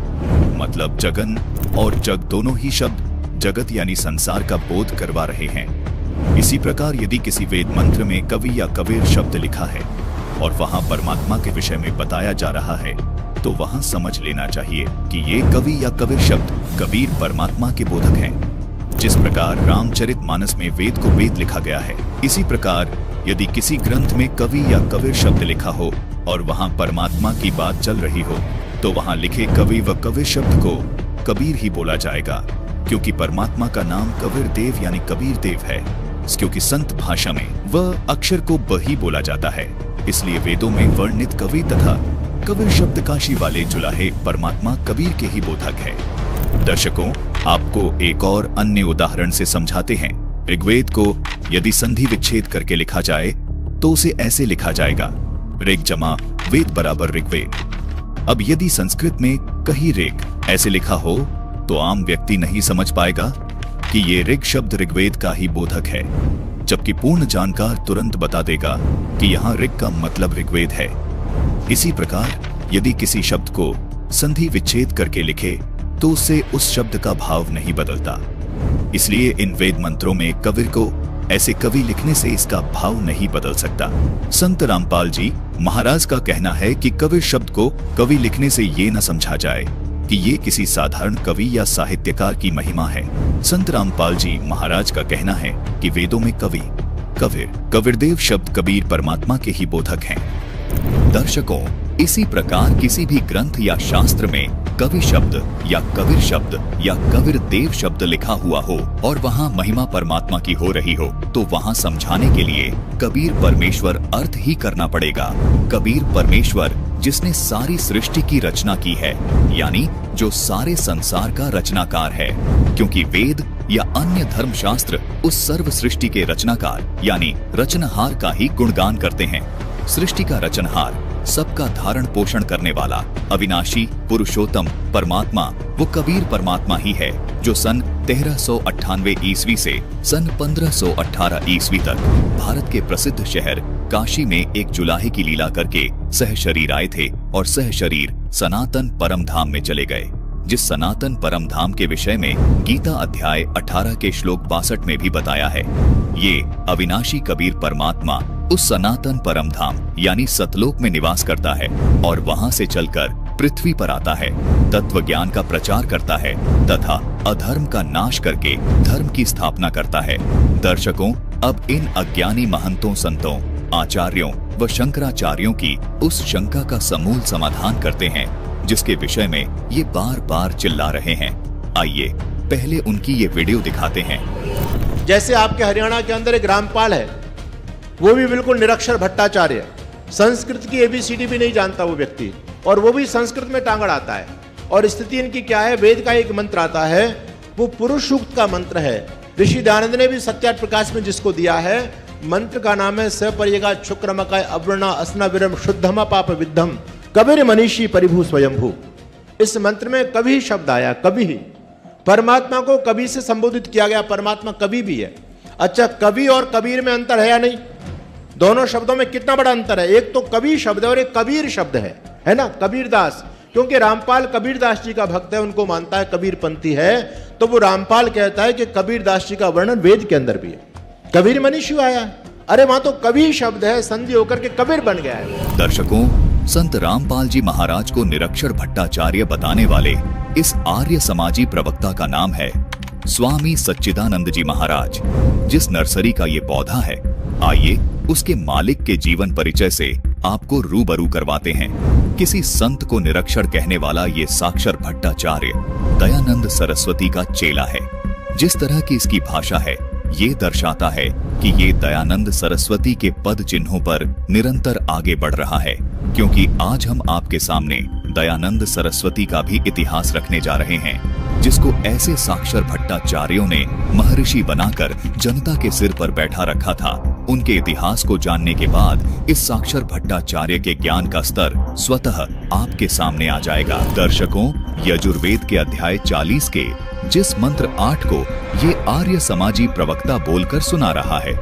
मतलब जगन और जग दोनों ही शब्द जगत यानी संसार का बोध करवा रहे हैं। इसी प्रकार यदि किसी वेद मंत्र में कवि या कबीर शब्द लिखा है और वहां परमात्मा के विषय में बताया जा रहा है, तो वहां समझ लेना चाहिए कि ये कवि या कबीर शब्द कबीर परमात्मा के बोधक हैं। जिस प्रकार रामचरितमानस में वेद को वेद लिखा गया है, इसी प्रकार यदि किसी ग्रंथ में कवि या कबीर शब्द लिखा हो और वहां परमात्मा की बात चल रही हो, तो वहां लिखे कवि व कबीर शब्द को कबीर ही बोला जाएगा, क्योंकि परमात्मा का नाम कबीर देव यानी कबीर देव है। क्योंकि संत भाषा में वह अक्षर को ब ही बोला जाता है, इसलिए वेदों में वर्णित कवि तथा कबीर शब्द काशी वाले जुलाहे परमात्मा कबीर के ही बोधक है। दर्शकों, आपको एक और अन्य उदाहरण से समझाते हैं। ऋग्वेद को यदि संधि विच्छेद करके लिखा जाए तो उसे ऐसे लिखा जाएगा, ऋग जमा वेद बराबर ऋग्वेद। अब यदि संस्कृत में कहीं ऋग ऐसे लिखा हो तो आम व्यक्ति नहीं समझ पाएगा कि ये ऋग शब्द ऋग्वेद का ही बोधक है, जबकि पूर्ण जानकार तुरंत बता देगा कि यहाँ ऋग का मतलब ऋग्वेद है। इसी प्रकार यदि किसी शब्द को संधि विच्छेद करके लिखे तो उससे उस शब्द का भाव नहीं बदलता। इसलिए इन वेद मंत्रों में कबीर को ऐसे कवि लिखने से इसका भाव नहीं बदल सकता। संत रामपाल जी महाराज का कहना है कि कबीर शब्द को कवि लिखने से ये न समझा जाए कि ये किसी साधारण कवि या साहित्यकार की महिमा है। संत रामपाल जी महाराज का कहना है कि वेदों में कवि, कबीर, कबीरदेव शब्द कबीर परमात्मा के ही बोधक हैं। दर्शकों, इसी प्रकार किसी भी ग्रंथ या शास्त्र में कवि शब्द या कबीर शब्द या कबीर देव शब्द लिखा हुआ हो और वहां महिमा परमात्मा की हो रही हो, तो वहां समझाने के लिए कबीर परमेश्वर अर्थ ही करना पड़ेगा। कबीर परमेश्वर जिसने सारी सृष्टि की रचना की है, यानी जो सारे संसार का रचनाकार है, क्योंकि वेद या अन्य धर्मशास्त्र उस सर्व सृष्टि के रचनाकार यानी रचनहार का ही गुणगान करते हैं। सृष्टि का रचनहार, सबका धारण पोषण करने वाला अविनाशी पुरुषोत्तम परमात्मा वो कबीर परमात्मा ही है, जो सन 1398 ईस्वी से सन 1518 ईस्वी तक भारत के प्रसिद्ध शहर काशी में एक जुलाहे की लीला करके सहशरीर आए थे और सहशरीर सनातन परम धाम में चले गए। जिस सनातन परम धाम के विषय में गीता अध्याय 18 के श्लोक 62 में भी बताया है। ये अविनाशी कबीर परमात्मा उस सनातन परम धाम यानी सतलोक में निवास करता है और वहां से चलकर पृथ्वी पर आता है, तत्व ज्ञान का प्रचार करता है तथा अधर्म का नाश करके धर्म की स्थापना करता है। दर्शकों, अब इन अज्ञानी महंतों, संतों, आचार्यों व शंकराचार्यों की उस शंका का समूल समाधान करते हैं जिसके विषय में ये बार बार चिल्ला रहे हैं। आइए पहले उनकी ये वीडियो दिखाते हैं। जैसे आपके हरियाणा के अंदर एक रामपाल है, वो भी बिल्कुल निरक्षर भट्टाचार्य, संस्कृत की ABCD भी नहीं जानता वो व्यक्ति, और वो भी संस्कृत में टांगड़ आता है। और स्थिति इनकी क्या है, वेद का एक मंत्र आता है, वो पुरुष सूक्त का मंत्र है। ऋषि दयानंद ने भी सत्यार्थ प्रकाश में जिसको दिया है, मंत्र का नाम है सपर्यगा शुक्रमकाय अवर्णा असना विरम शुद्धमा पाप विद्धम कबीर मनीषी परिभू स्वयंभू। इस मंत्र में कभी शब्द आया, कभी ही परमात्मा को कभी से संबोधित किया गया, परमात्मा कभी भी है। अच्छा, कवि और कबीर में अंतर है या नहीं? दोनों शब्दों में कितना बड़ा अंतर है, एक तो कवि शब्द है और एक कबीर शब्द है ना, कबीरदास। क्योंकि रामपाल कबीरदास जी का भक्त है, उनको मानता है कबीरपंथी है, तो वो रामपाल कहता है कि कबीरदास जी का वर्णन वेद के अंदर भी है। कबीर मनीषी आया है, अरे वहां तो कवि शब्द है, संधि होकर के कबीर बन गया है। दर्शकों, संत रामपाल जी महाराज को निरक्षर भट्टाचार्य बताने वाले इस आर्य समाजी प्रवक्ता का नाम है स्वामी सच्चिदानंद जी महाराज। जिस नर्सरी का ये पौधा है, आइए उसके मालिक के जीवन परिचय से आपको रूबरू करवाते हैं। किसी संत को निरक्षर कहने वाला ये साक्षर भट्टाचार्य दयानंद सरस्वती का चेला है। जिस तरह की इसकी भाषा है, ये दर्शाता है कि ये दयानंद सरस्वती के पद चिन्हों पर निरंतर आगे बढ़ रहा है। क्योंकि आज हम आपके सामने दयानंद सरस्वती का भी इतिहास रखने जा रहे हैं, जिसको ऐसे साक्षर भट्टाचार्यों ने महर्षि बनाकर जनता के सिर पर बैठा रखा था। उनके इतिहास को जानने के बाद इस साक्षर भट्टाचार्य के ज्ञान का स्तर स्वतः आपके सामने आ जाएगा। दर्शकों, यजुर्वेद के अध्याय 40 के जिस मंत्र 8 को ये आर्य समाजी प्रवक्ता बोलकर सुना रहा है,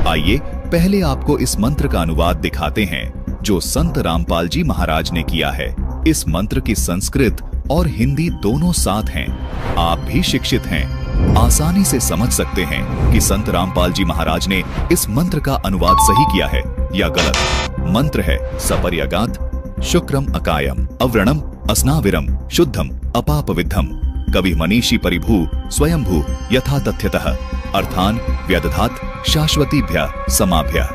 आइए पहले आपको इस मंत्र का अनुवाद दिखाते हैं जो संत रामपाल जी महाराज ने किया है। इस मंत्र की संस्कृत और हिंदी दोनों साथ हैं। आप भी शिक्षित हैं, आसानी से समझ सकते हैं कि संत रामपाल जी महाराज ने इस मंत्र का अनुवाद सही किया है या गलत। मंत्र है सपर्यगात शुक्रम अकायम अव्रणम अस्नाविरम शुद्धम अपापविद्धम कवि मनीषी परिभू स्वयंभू यथा तथ्यतः अर्थान व्यदधात शाश्वतीभ्य समाभ्य।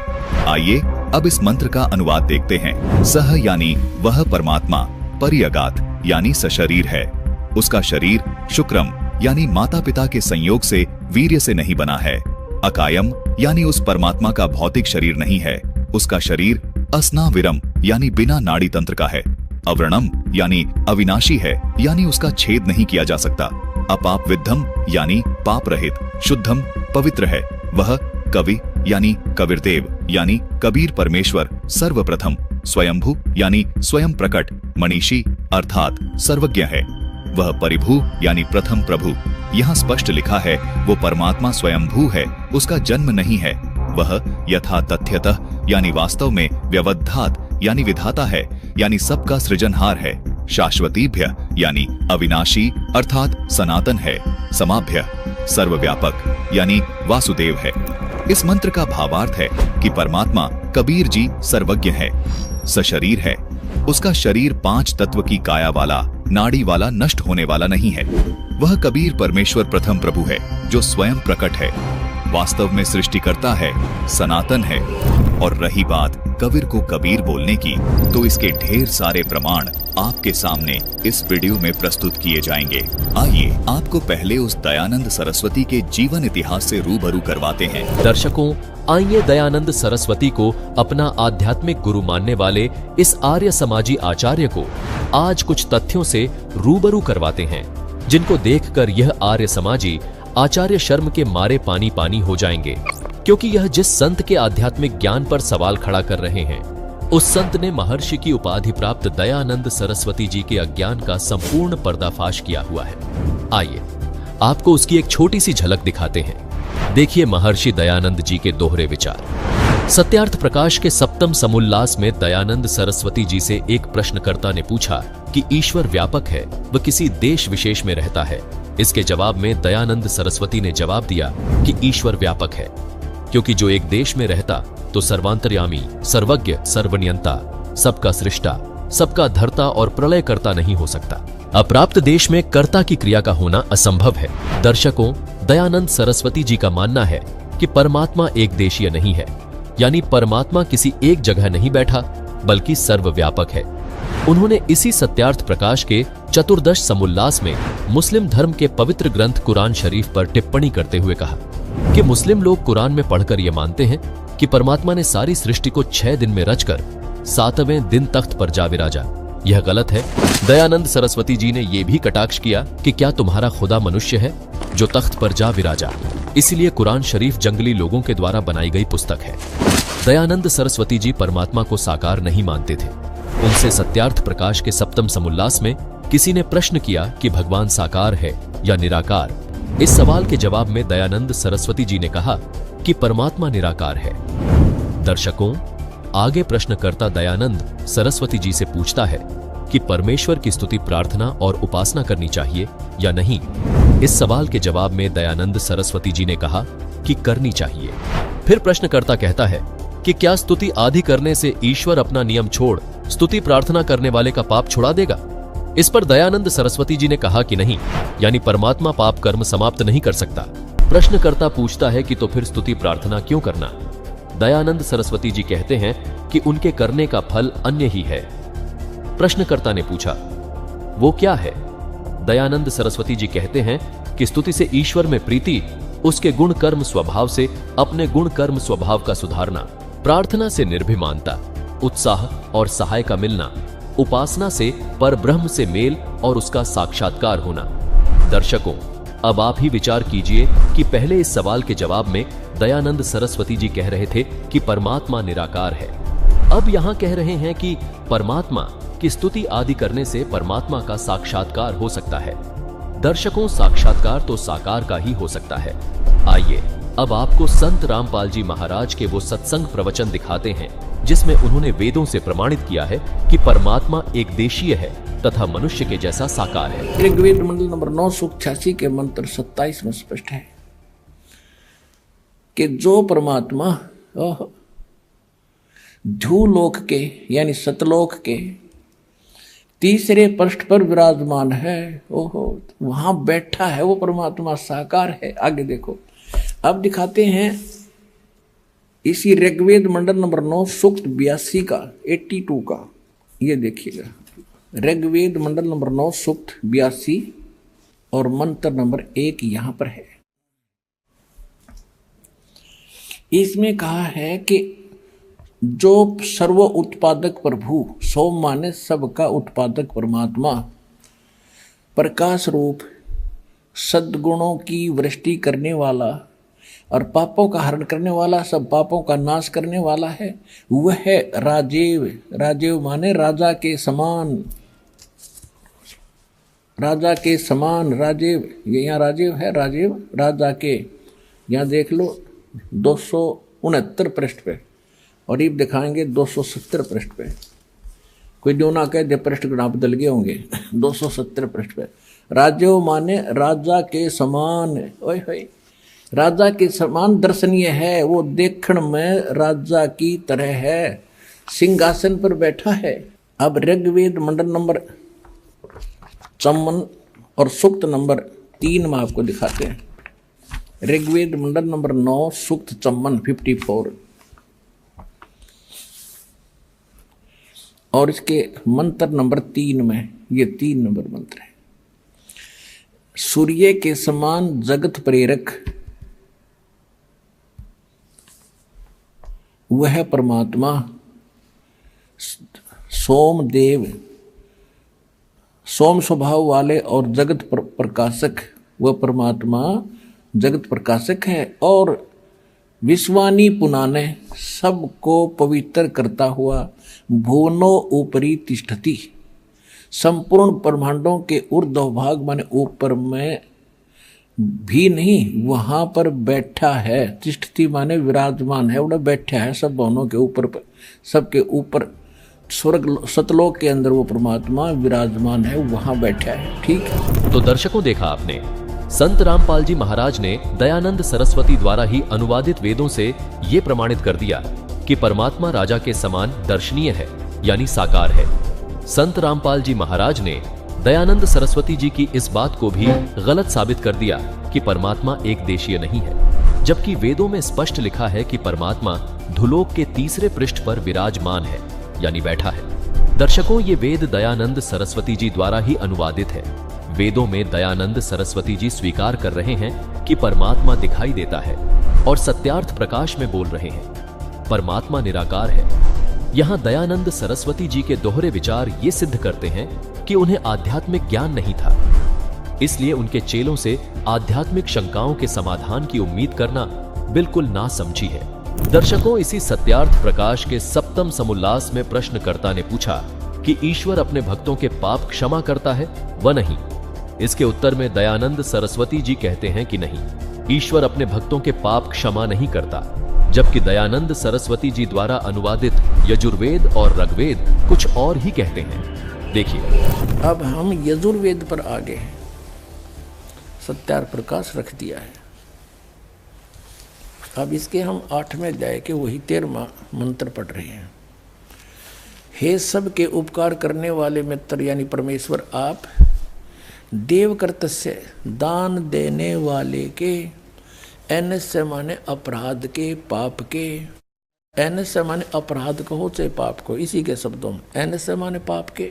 आइए अब इस मंत्र का अनुवाद देखते हैं। सह यानी वह परमात्मा, पर्यगात यानी सशरीर है। उसका शरीर शुक्रम यानी माता पिता के संयोग से वीर्य से नहीं बना है। अकायम यानी उस परमात्मा का भौतिक शरीर नहीं है। उसका शरीर अस्नाविरम यानी बिना नाड़ी तंत्र का है। अवर्णम यानी अविनाशी है, यानी उसका छेद नहीं किया जा सकता। अपाप विद्धम यानी पाप रहित। शुद्धम पवित्र है। वह कवि यानी कबीरदेव यानी कबीर परमेश्वर सर्वप्रथम। स्वयंभू यानी स्वयं प्रकट। मनीषी अर्थात सर्वज्ञ है। वह परिभू यानी प्रथम प्रभु। यहाँ स्पष्ट लिखा है वो परमात्मा स्वयंभू है, उसका जन्म नहीं है। वह यथा तथ्यतः यानी वास्तव में व्यवधात यानी विधाता है, यानी सबका सृजनहार है। शाश्वतीभ्य यानी अविनाशी अर्थात सनातन है। समाभ्य सर्वव्यापक यानी वासुदेव है। इस मंत्र का भावार्थ है कि परमात्मा कबीर जी सर्वज्ञ है, सशरीर है। उसका शरीर 5 तत्व की काया वाला, नाड़ी वाला, नष्ट होने वाला नहीं है। वह कबीर परमेश्वर प्रथम प्रभु है जो स्वयं प्रकट है, वास्तव में सृष्टिकर्ता है, सनातन है। और रही बात कबीर को कबीर बोलने की, तो इसके ढेर सारे प्रमाण आपके सामने इस वीडियो में प्रस्तुत किए जाएंगे। आइए आपको पहले उस दयानंद सरस्वती के जीवन इतिहास से रूबरू करवाते हैं। दर्शकों, आइए दयानंद सरस्वती को अपना आध्यात्मिक गुरु मानने वाले इस आर्य समाजी आचार्य को आज कुछ तथ्यों से रूबरू करवाते हैं, जिनको देखकर यह आर्य समाजी आचार्य शर्म के मारे पानी पानी हो जाएंगे, क्योंकि यह जिस संत के आध्यात्मिक ज्ञान पर सवाल खड़ा कर रहे हैं, उस संत ने महर्षि की उपाधि प्राप्त दयानंद सरस्वती जी के अज्ञान का संपूर्ण पर्दाफाश किया हुआ है। आइए आपको उसकी एक छोटी सी झलक दिखाते हैं। देखिए महर्षि दयानंद जी के दोहरे विचार। सत्यार्थ प्रकाश के सप्तम समुल्लास में दयानंद सरस्वती जी से एक प्रश्नकर्ता ने पूछा कि ईश्वर व्यापक है, वह किसी देश विशेष में रहता है। इसके जवाब में दयानंद सरस्वती ने जवाब दिया कि ईश्वर व्यापक है, क्योंकि जो एक देश में रहता तो सर्वांतर्यामी, सर्वज्ञ, सर्वनियंता, सबका सृष्टा, सबका धर्ता और प्रलयकर्ता नहीं हो सकता। अप्राप्त देश में कर्ता की क्रिया का होना असंभव है। दर्शकों, दयानंद सरस्वती जी का मानना है कि परमात्मा एक देशीय नहीं है, यानी परमात्मा किसी एक जगह नहीं बैठा, बल्कि सर्वव्यापक है। उन्होंने इसी सत्यार्थ प्रकाश के चतुर्दश समुल्लास में मुस्लिम धर्म के पवित्र ग्रंथ कुरान शरीफ पर टिप्पणी करते हुए कहा कि मुस्लिम लोग कुरान में पढ़कर ये मानते हैं कि परमात्मा ने सारी सृष्टि को 6 दिन में रचकर 7वें दिन तख्त पर जा विराजा। यह गलत है। दयानंद सरस्वती जी ने यह भी कटाक्ष किया कि क्या तुम्हारा खुदा मनुष्य है जो तख्त पर जा विराजा। इसलिए कुरान शरीफ जंगली लोगों के द्वारा बनाई गई पुस्तक है। दयानंद सरस्वती जी परमात्मा को साकार नहीं मानते थे। उनसे सत्यार्थ प्रकाश के सप्तम समुल्लास में किसी ने प्रश्न किया कि भगवान साकार है या निराकार। इस सवाल के जवाब में दयानंद सरस्वती जी ने कहा कि परमात्मा निराकार है। दर्शकों, आगे प्रश्नकर्ता दयानंद सरस्वती जी से पूछता है कि परमेश्वर की स्तुति, प्रार्थना और उपासना करनी चाहिए या नहीं। इस सवाल के जवाब में दयानंद सरस्वती जी ने कहा कि करनी चाहिए। फिर प्रश्नकर्ता कहता है कि क्या स्तुति आदि करने से ईश्वर अपना नियम छोड़ स्तुति प्रार्थना करने वाले का पाप छुड़ा देगा। इस पर दयानंद सरस्वती जी ने कहा कि नहीं, यानी परमात्मा पाप कर्म समाप्त नहीं कर सकता। प्रश्नकर्ता पूछता है कि तो फिर स्तुति प्रार्थना क्यों करना। दयानंद सरस्वती जी कहते हैं कि उनके करने का फल अन्य ही है। प्रश्नकर्ता ने पूछा, वो क्या है? दयानंद सरस्वती जी कहते हैं कि स्तुति से ईश्वर में प्रीति, उसके गुण कर्म स्वभाव से अपने गुण कर्म स्वभाव का सुधारना, प्रार्थना से निर्भिमानता, उत्साह और सहाय का मिलना, उपासना से परब्रह्म से मेल और उसका साक्षात्कार होना। दर्शकों, अब आप ही विचार कीजिए कि पहले इस सवाल के जवाब में दयानंद सरस्वती जी कह रहे थे कि परमात्मा निराकार है। अब यहां कह रहे हैं कि परमात्मा की स्तुति आदि करने से परमात्मा का साक्षात्कार हो सकता है। दर्शकों, साक्षात्कार तो साकार का ही हो सकता है। आइए अब आपको संत रामपाल जी महाराज के वो सत्संग प्रवचन दिखाते हैं जिसमें उन्होंने वेदों से प्रमाणित किया है कि परमात्मा एक देशीय है तथा मनुष्य के जैसा साकार है। ऋग्वेद मंडल नंबर 9 सूक्त 86 के मंत्र 27 में स्पष्ट है कि जो परमात्मा ध्रुवलोक के यानी सतलोक के तीसरे पृष्ठ पर विराजमान है, वहां बैठा है, वो परमात्मा साकार है। आगे देखो, अब दिखाते हैं इसी ऋग्वेद मंडल नंबर 9 सूक्त 82 का 82 का, ये देखिएगा। ऋग्वेद मंडल नंबर 9 सूक्त 82 और मंत्र नंबर 1 यहां पर है। इसमें कहा है कि जो सर्व उत्पादक प्रभु, सोम माने सबका उत्पादक परमात्मा, प्रकाश रूप सद्गुणों की वृष्टि करने वाला और पापों का हरण करने वाला, सब पापों का नाश करने वाला है, वह है राजीव। राजीव माने राजा के समान, राजा के समान राजीव। ये यहाँ राजीव है, राजीव राजा के। यहाँ देख लो 269 पृष्ठ पे, और ये दिखाएंगे 270 पृष्ठ पे। कोई जो ना कहे पृष्ठ गुणा बदल गए होंगे। 270 पृष्ठ पे राजीव माने राजा के समान। ओए होए, राजा के समान दर्शनीय है, वो देखण में राजा की तरह है, सिंहासन पर बैठा है। अब ऋग्वेद मंडल नंबर 54 और सूक्त नंबर 3 में आपको दिखाते हैं। ऋग्वेद मंडल नंबर 9 सूक्त 54 54 और इसके मंत्र नंबर 3 में, ये 3 नंबर मंत्र है। सूर्य के समान जगत प्रेरक वह परमात्मा, सोमदेव, सोम स्वभाव वाले और जगत प्रकाशक, वह परमात्मा जगत प्रकाशक है। और विश्वानी पुनाने, सबको पवित्र करता हुआ, भुवनों ऊपरी तिष्ठति, संपूर्ण ब्रह्मांडों के ऊर्ध्व भाग माने ऊपर में भी नहीं, वहां पर बैठा है। तिष्ठति माने विराजमान है, उन्हें बैठा है सब भवनों के ऊपर, सबके ऊपर स्वर्ग सतलोक के अंदर वो परमात्मा विराजमान है, वहां बैठा है। ठीक है, तो दर्शकों देखा आपने, संत रामपाल जी महाराज ने दयानंद सरस्वती द्वारा ही अनुवादित वेदों से ये प्रमाणित कर दिया कि परमात्मा राजा के समान दर्शनीय है, यानी साकार है। संत रामपाल जी महाराज ने दयानंद सरस्वती जी की इस बात को भी गलत साबित कर दिया कि परमात्मा एक देशीय नहीं है, जबकि वेदों में स्पष्ट लिखा है कि परमात्मा धुलोक के तीसरे पृष्ठ पर विराजमान है, यानी बैठा है। दर्शकों, ये वेद दयानंद सरस्वती जी द्वारा ही अनुवादित है। वेदों में दयानंद सरस्वती जी स्वीकार कर रहे हैं कि परमात्मा दिखाई देता है और सत्यार्थ प्रकाश में बोल रहे हैं। परमात्मा निराकार है। यहाँ दयानंद सरस्वती जी के दोहरे विचार ये सिद्ध करते हैं कि उन्हें आध्यात्मिक ज्ञान नहीं था, इसलिए उनके चेलों से आध्यात्मिक शंकाओं के समाधान की उम्मीद करना बिल्कुल नासमझी है। दर्शकों, इसी सत्यार्थ प्रकाश के सप्तम समुल्लास में प्रश्नकर्ता ने पूछा कि ईश्वर अपने भक्तों के पाप क्षमा करता है व नहीं। इसके उत्तर में दयानंद सरस्वती जी कहते हैं कि नहीं, ईश्वर अपने भक्तों के पाप क्षमा नहीं करता, जबकि दयानंद सरस्वती जी द्वारा अनुवादित यजुर्वेद और ऋग्वेद कुछ और ही कहते हैं। देखिए, अब हम यजुर्वेद पर आ गए हैं, सत्यार्थ प्रकाश रख दिया है। अब इसके हम 8वें अध्याय के वही 13वां मंत्र पढ़ रहे हैं। हे सब के उपकार करने वाले मित्र यानी परमेश्वर, आप देव कर्तस्य दान देने वाले के, एनस्य माने अपराध के, पाप के, एनस्य माने अपराध को हो चाहे पाप को, इसी के शब्दों में एनस्य माने पाप के,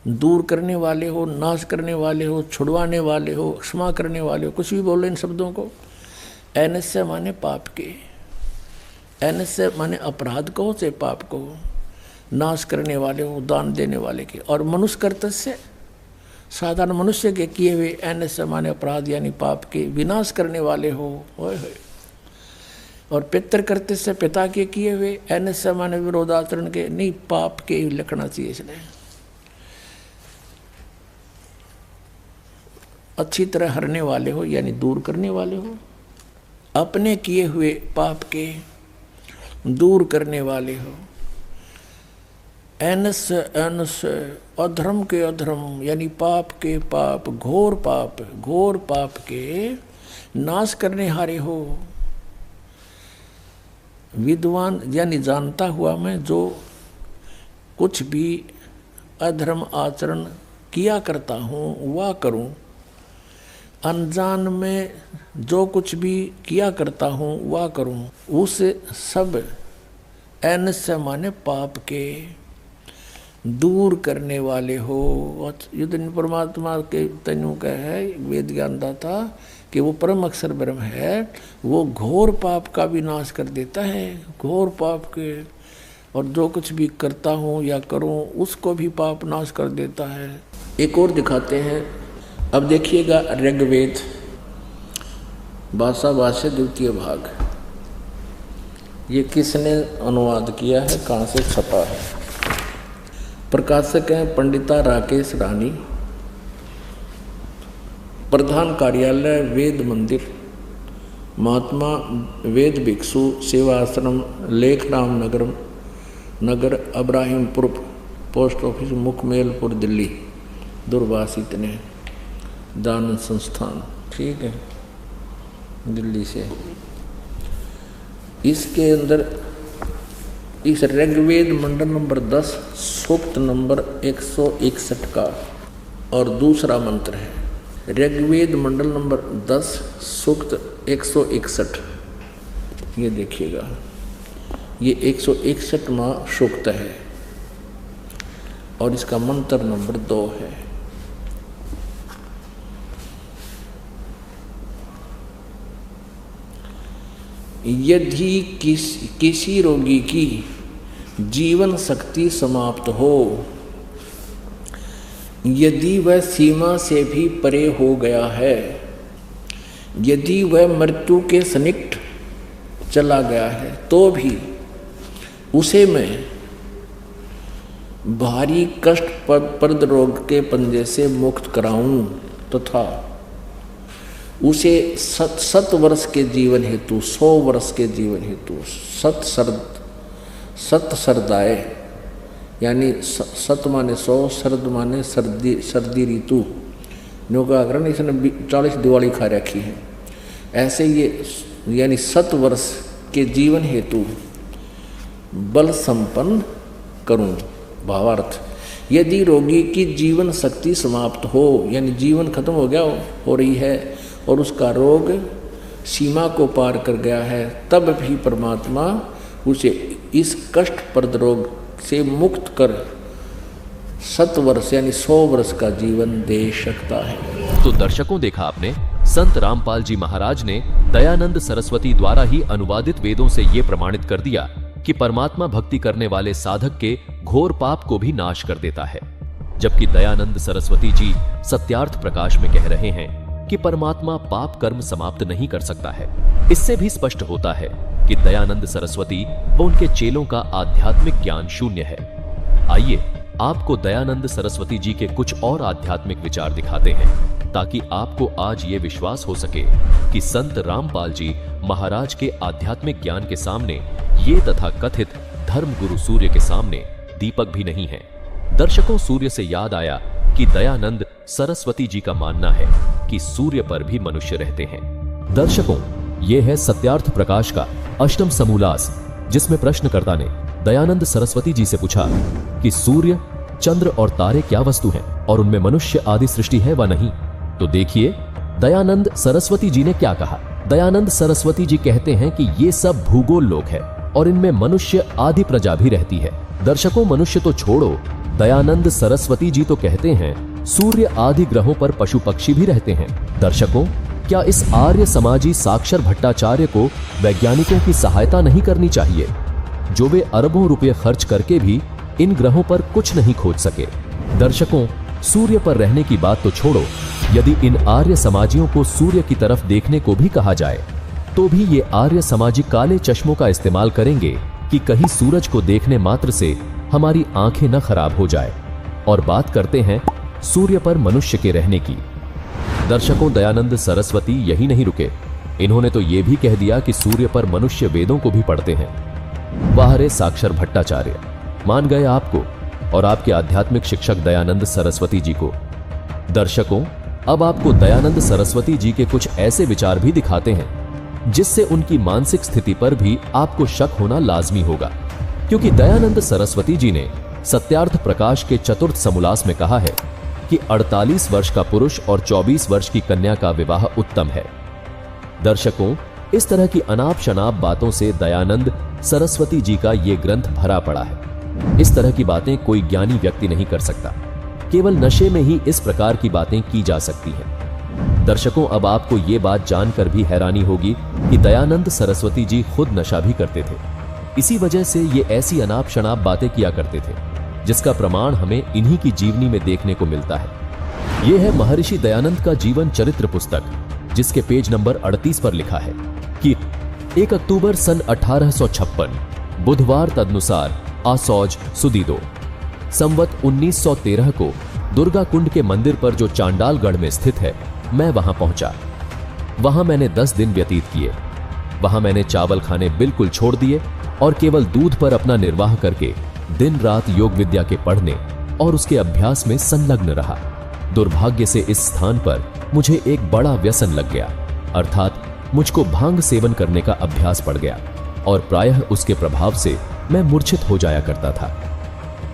दूर करने वाले हो, नाश करने वाले हो, छुड़वाने वाले हो, क्षमा करने वाले हो, कुछ भी बोलो इन शब्दों को। एनस्य माने पाप के, एनस्य माने अपराध को चाहे पाप को, नाश करने वाले हो, दान देने वाले के, और मनुष्य कर्तस्य साधारण मनुष्य के किए हुए, एनस्य माने अपराध यानी पाप के विनाश करने वाले हो, और पितृ कर्तस्य पिता के किए हुए, एनस्य माने विरोधाचरण के नहीं, पाप के ही लिखना चाहिए। इसलिए अच्छी तरह हरने वाले हो यानी दूर करने वाले हो, अपने किए हुए पाप के दूर करने वाले हो, एनस्य अधर्म के अधर्म यानी पाप के पाप, घोर पाप के नाश करने हारे हो, विद्वान यानी जानता हुआ मैं जो कुछ भी अधर्म आचरण किया करता हूँ वह करूँ, अनजान में जो कुछ भी किया करता हूँ वह करूँ, उस सब एनस्य माने पाप के दूर करने वाले हो। युद्ध परमात्मा के तनु का है वेद ज्ञान दाता कि वो परम अक्षर ब्रह्म है, वो घोर पाप का भी नाश कर देता है, घोर पाप के, और जो कुछ भी करता हूँ या करूँ उसको भी पाप नाश कर देता है। एक और दिखाते हैं, अब देखिएगा ऋग्वेद भाषा भाष्य द्वितीय भाग, ये किसने अनुवाद किया है, कहाँ से छपा है? प्रकाशक हैं पंडिता राकेश रानी, प्रधान कार्यालय वेद मंदिर, महात्मा वेद भिक्षु सेवा आश्रम, लेखराम नगर अब्राहिमपुर, पोस्ट ऑफिस मुखमेलपुर, दिल्ली, दूरभाषित ने दान संस्थान, ठीक है, दिल्ली से। इसके अंदर इस ऋग्वेद मंडल नंबर 10 सूक्त नंबर 161 का और दूसरा मंत्र है। ऋग्वेद मंडल नंबर 10 सूक्त 161, ये देखिएगा, ये 161वां सूक्त है और इसका मंत्र नंबर 2 है। यदि किसी रोगी की जीवन शक्ति समाप्त हो, यदि वह सीमा से भी परे हो गया है, यदि वह मृत्यु के सन्निकट चला गया है, तो भी उसे मैं भारी कष्टप्रद रोग के पंजे से मुक्त कराऊं तथा उसे 7 वर्ष के जीवन हेतु, 100 वर्ष के जीवन हेतु, 7 सरदाए यानी 7 माने 100, शरद माने सर्दी ऋतु, नो का कारण इसने 40 दिवाली खा रखी है, ऐसे ये यानी 7 वर्ष के जीवन हेतु बल संपन्न करूं। भावार्थ, यदि रोगी की जीवन शक्ति समाप्त हो यानी जीवन खत्म हो गया हो रही है और उसका रोग सीमा को पार कर गया है, तब भी परमात्मा उसे इस कष्टप्रद रोग से मुक्त कर 7 वर्ष यानी 100 वर्ष का जीवन दे सकता है। तो दर्शकों, देखा आपने संत रामपाल जी महाराज ने दयानंद सरस्वती द्वारा ही अनुवादित वेदों से ये प्रमाणित कर दिया कि परमात्मा भक्ति करने वाले साधक के घोर पाप को भी नाश कर देता है। जबकि दयानंद सरस्वती जी सत्यार्थ प्रकाश में कह रहे हैं कि परमात्मा पाप कर्म समाप्त नहीं कर सकता है। इससे भी स्पष्ट होता है कि दयानंद सरस्वती व उनके चेलों का आध्यात्मिक ज्ञान शून्य है। आइए आपको दयानंद सरस्वती जी के कुछ और आध्यात्मिक विचार दिखाते हैं, ताकि आपको आज ये विश्वास हो सके कि संत रामपाल जी महाराज के आध्यात्मिक ज्ञान के सामने ये तथा कथित धर्म गुरु सूर्य के सामने दीपक भी नहीं है। दर्शकों, सूर्य से याद आया कि दयानंद सरस्वती जी का मानना है कि सूर्य पर भी मनुष्य रहते हैं। दर्शकों, यह है सत्यार्थ प्रकाश का अष्टम समूलास, जिसमें प्रश्नकर्ता ने दयानंद सरस्वती जी से पूछा कि सूर्य, चंद्र और तारे क्या वस्तु हैं और उनमें मनुष्य आदि सृष्टि है व नहीं। तो देखिए दयानंद सरस्वती जी ने क्या कहा। दयानंद सरस्वती जी कहते हैं कि ये सब भूगोल लोक है और इनमें मनुष्य आदि प्रजा भी रहती है। दर्शकों, मनुष्य तो छोड़ो, दयानंद सरस्वती जी तो कहते हैं सूर्य आदि ग्रहों पर पशु पक्षी भी रहते हैं। दर्शकों, क्या इस आर्य समाजी साक्षर भट्टाचार्य को वैज्ञानिकों की सहायता नहीं करनी चाहिए, जो वे अरबों रुपए खर्च करके भी इन ग्रहों पर कुछ नहीं खोज सके। दर्शकों, सूर्य पर रहने की बात तो छोड़ो, यदि इन आर्य समाजियों को सूर्य की तरफ देखने को भी कहा जाए तो भी ये आर्य समाजी काले चश्मों का इस्तेमाल करेंगे कि कहीं सूरज को देखने मात्र से हमारी आंखें न खराब हो जाए। और बात करते हैं सूर्य पर मनुष्य के रहने की। दर्शकों, दयानंद सरस्वती यही नहीं रुके, इन्होंने तो ये भी कह दिया कि सूर्य पर मनुष्य वेदों को भी पढ़ते हैं। वाह रे साक्षर भट्टाचार्य, मान गए आपको और आपके आध्यात्मिक शिक्षक दयानंद सरस्वती जी को। दर्शकों, अब आपको दयानंद सरस्वती जी के कुछ ऐसे विचार भी दिखाते हैं जिससे उनकी मानसिक स्थिति पर भी आपको शक होना लाजमी होगा, क्योंकि दयानंद सरस्वती जी ने सत्यार्थ प्रकाश के चतुर्थ समूलास में कहा है कि 48 वर्ष का पुरुष और 24 वर्ष की कन्या का विवाह उत्तम है। दर्शकों, इस तरह की अनाप शनाप बातों से दयानंद सरस्वती जी का ये ग्रंथ भरा पड़ा है। इस तरह की बातें कोई ज्ञानी व्यक्ति नहीं कर सकता, केवल नशे में ही इस प्रकार की बातें की जा सकती हैं। दर्शकों, अब आपको ये बात जानकर भी हैरानी होगी कि दयानंद सरस्वती जी खुद नशा भी करते थे। इसी वजह से ये ऐसी अनाप शनाप बातें किया करते थे, जिसका प्रमाण हमें इन्हीं की जीवनी में देखने को मिलता है। यह है महर्षि दयानंद का जीवन चरित्र पुस्तक, जिसके पेज नंबर 38 पर लिखा है कि 1 अक्टूबर सन 1856 बुधवार तदनुसार आसौज सुदीदो संवत 1913 को दुर्गा कुंड के मंदिर पर जो चांडालगढ़ में स्थित है, मैं वहां पहुंचा। वहां मैंने 10 दिन व्यतीत किए। वहां मैंने चावल खाने बिल्कुल छोड़ दिए और केवल दूध पर अपना निर्वाह करके दिन रात योग विद्या के पढ़ने और उसके अभ्यास में संलग्न रहा। दुर्भाग्य से इस स्थान पर मुझे एक बड़ा व्यसन लग गया, अर्थात मुझको भांग सेवन करने का अभ्यास पड़ गया और प्रायः उसके प्रभाव से मैं मूर्छित हो जाया करता था।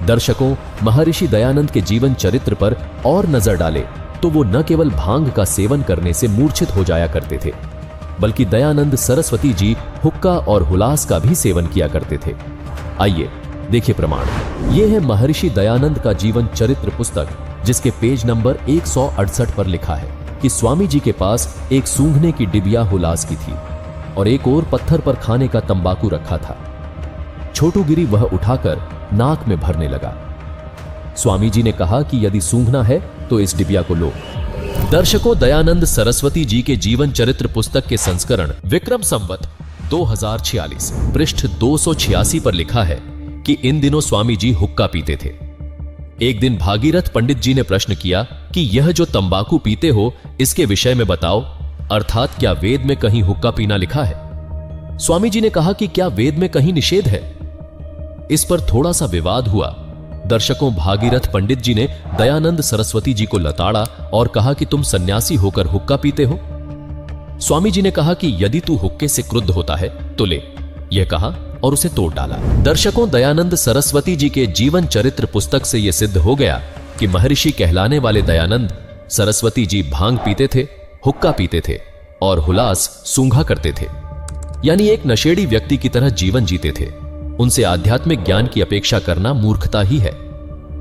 दर्शकों, महर्षि दयानंद के जीवन चरित्र पर और नजर डाले तो वो न केवल भांग का सेवन करने से मूर्छित हो जाया करते थे, बल्कि दयानंद सरस्वती जी हुक्का और हुलास का भी सेवन किया करते थे। आइए देखिए प्रमाण। यह है महर्षि दयानंद का जीवन चरित्र पुस्तक, जिसके पेज नंबर 168 पर लिखा है कि स्वामी जी के पास एक सूंघने की डिबिया हुलास की थी और एक और पत्थर पर खाने का तंबाकू रखा था। छोटू गिरी वह उठाकर नाक में भरने लगा। स्वामी जी ने कहा कि यदि सूंघना है तो इस डिबिया को लो। दर्शकों, दयानंद सरस्वती जी के जीवन चरित्र पुस्तक के संस्करण विक्रम संवत 2046 पृष्ठ 286 पर लिखा है कि इन दिनों स्वामी जी हुक्का पीते थे। एक दिन भागीरथ पंडित जी ने प्रश्न किया कि यह जो तंबाकू पीते हो, इसके विषय में बताओ, अर्थात क्या वेद में कहीं हुक्का पीना लिखा है? स्वामी जी ने कहा कि क्या वेद में कहीं निषेध है? इस पर थोड़ा सा विवाद हुआ। दर्शकों, भागीरथ पंडित जी ने दयानंद सरस्वती जी को लताड़ा और कहा कि तुम सन्यासी होकर हुक्का पीते हो। स्वामी जी ने कहा कि यदि तू हुक्के से क्रुद्ध होता है तो ले, यह कहा और उसे तोड़ डाला। दर्शकों, दयानंद सरस्वती जी के जीवन चरित्र पुस्तक से यह सिद्ध हो गया कि महर्षि कहलाने वाले दयानंद सरस्वती जी भांग पीते थे, हुक्का पीते थे और हुलास सूंघा करते थे, यानी एक नशेड़ी व्यक्ति की तरह जीवन जीते थे। उनसे आध्यात्मिक ज्ञान की अपेक्षा करना मूर्खता ही है।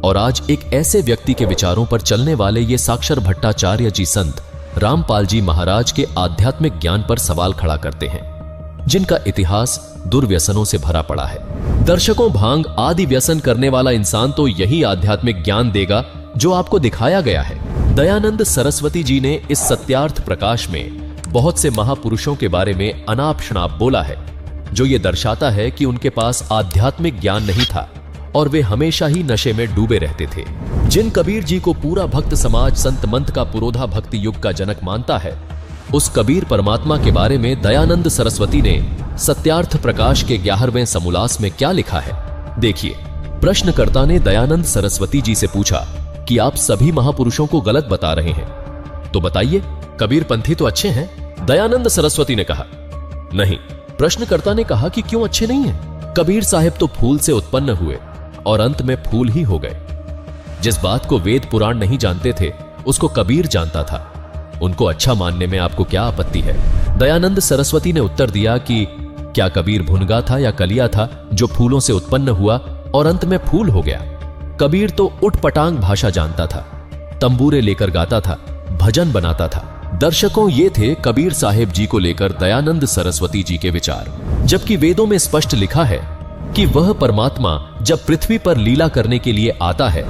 और आज एक ऐसे व्यक्ति के विचारों पर चलने वाले ये साक्षर भट्टाचार्य जी संत रामपाल जी महाराज के आध्यात्मिक ज्ञान पर सवाल खड़ा करते हैं, जिनका इतिहास दुर्व्यसनों से भरा पड़ा है। दर्शकों, भांग आदि व्यसन करने वाला इंसान तो यही आध्यात्मिक ज्ञान देगा जो आपको दिखाया गया है। दयानंद सरस्वती जी ने इस सत्यार्थ प्रकाश में बहुत से महापुरुषों के बारे में अनाप शनाप बोला है, जो ये दर्शाता है कि उनके पास आध्यात्मिक ज्ञान नहीं था और वे हमेशा ही नशे में डूबे रहते थे। जिन कबीर जी को पूरा भक्त समाज संत मंत का पुरोधा भक्ति युग का जनक मानता है, उस कबीर परमात्मा के बारे में दयानंद सरस्वती ने सत्यार्थ प्रकाश के 11वें समोल्लास में क्या लिखा है, देखिए। प्रश्नकर्ता ने दयानंद सरस्वती जी से पूछा कि आप सभी महापुरुषों को गलत बता रहे हैं, तो बताइए कबीर पंथी तो अच्छे हैं? दयानंद सरस्वती ने कहा, नहीं। प्रश्नकर्ता ने कहा कि क्यों अच्छे नहीं हैं? कबीर साहिब तो फूल से उत्पन्न हुए और अंत में फूल ही हो गए। जिस बात को वेद पुराण नहीं जानते थे, उसको कबीर जानता था। उनको अच्छा मानने में आपको क्या आपत्ति है? दयानंद सरस्वती ने उत्तर दिया कि क्या कबीर भुनगा था या कलिया था जो फूलों से उत्पन्न हुआ और अंत में फूल हो गया? कबीर तो उटपटांग भाषा जानता था, तंबूरे लेकर गाता था, भजन बनाता था। दर्शकों, ये थे कबीर साहिब जी को लेकर दयानंद सरस्वती जी के विचार। जबकि वेदों में स्पष्ट लिखा है कि वह परमात्मा जब पृथ्वी पर लीला करने के लिए आता है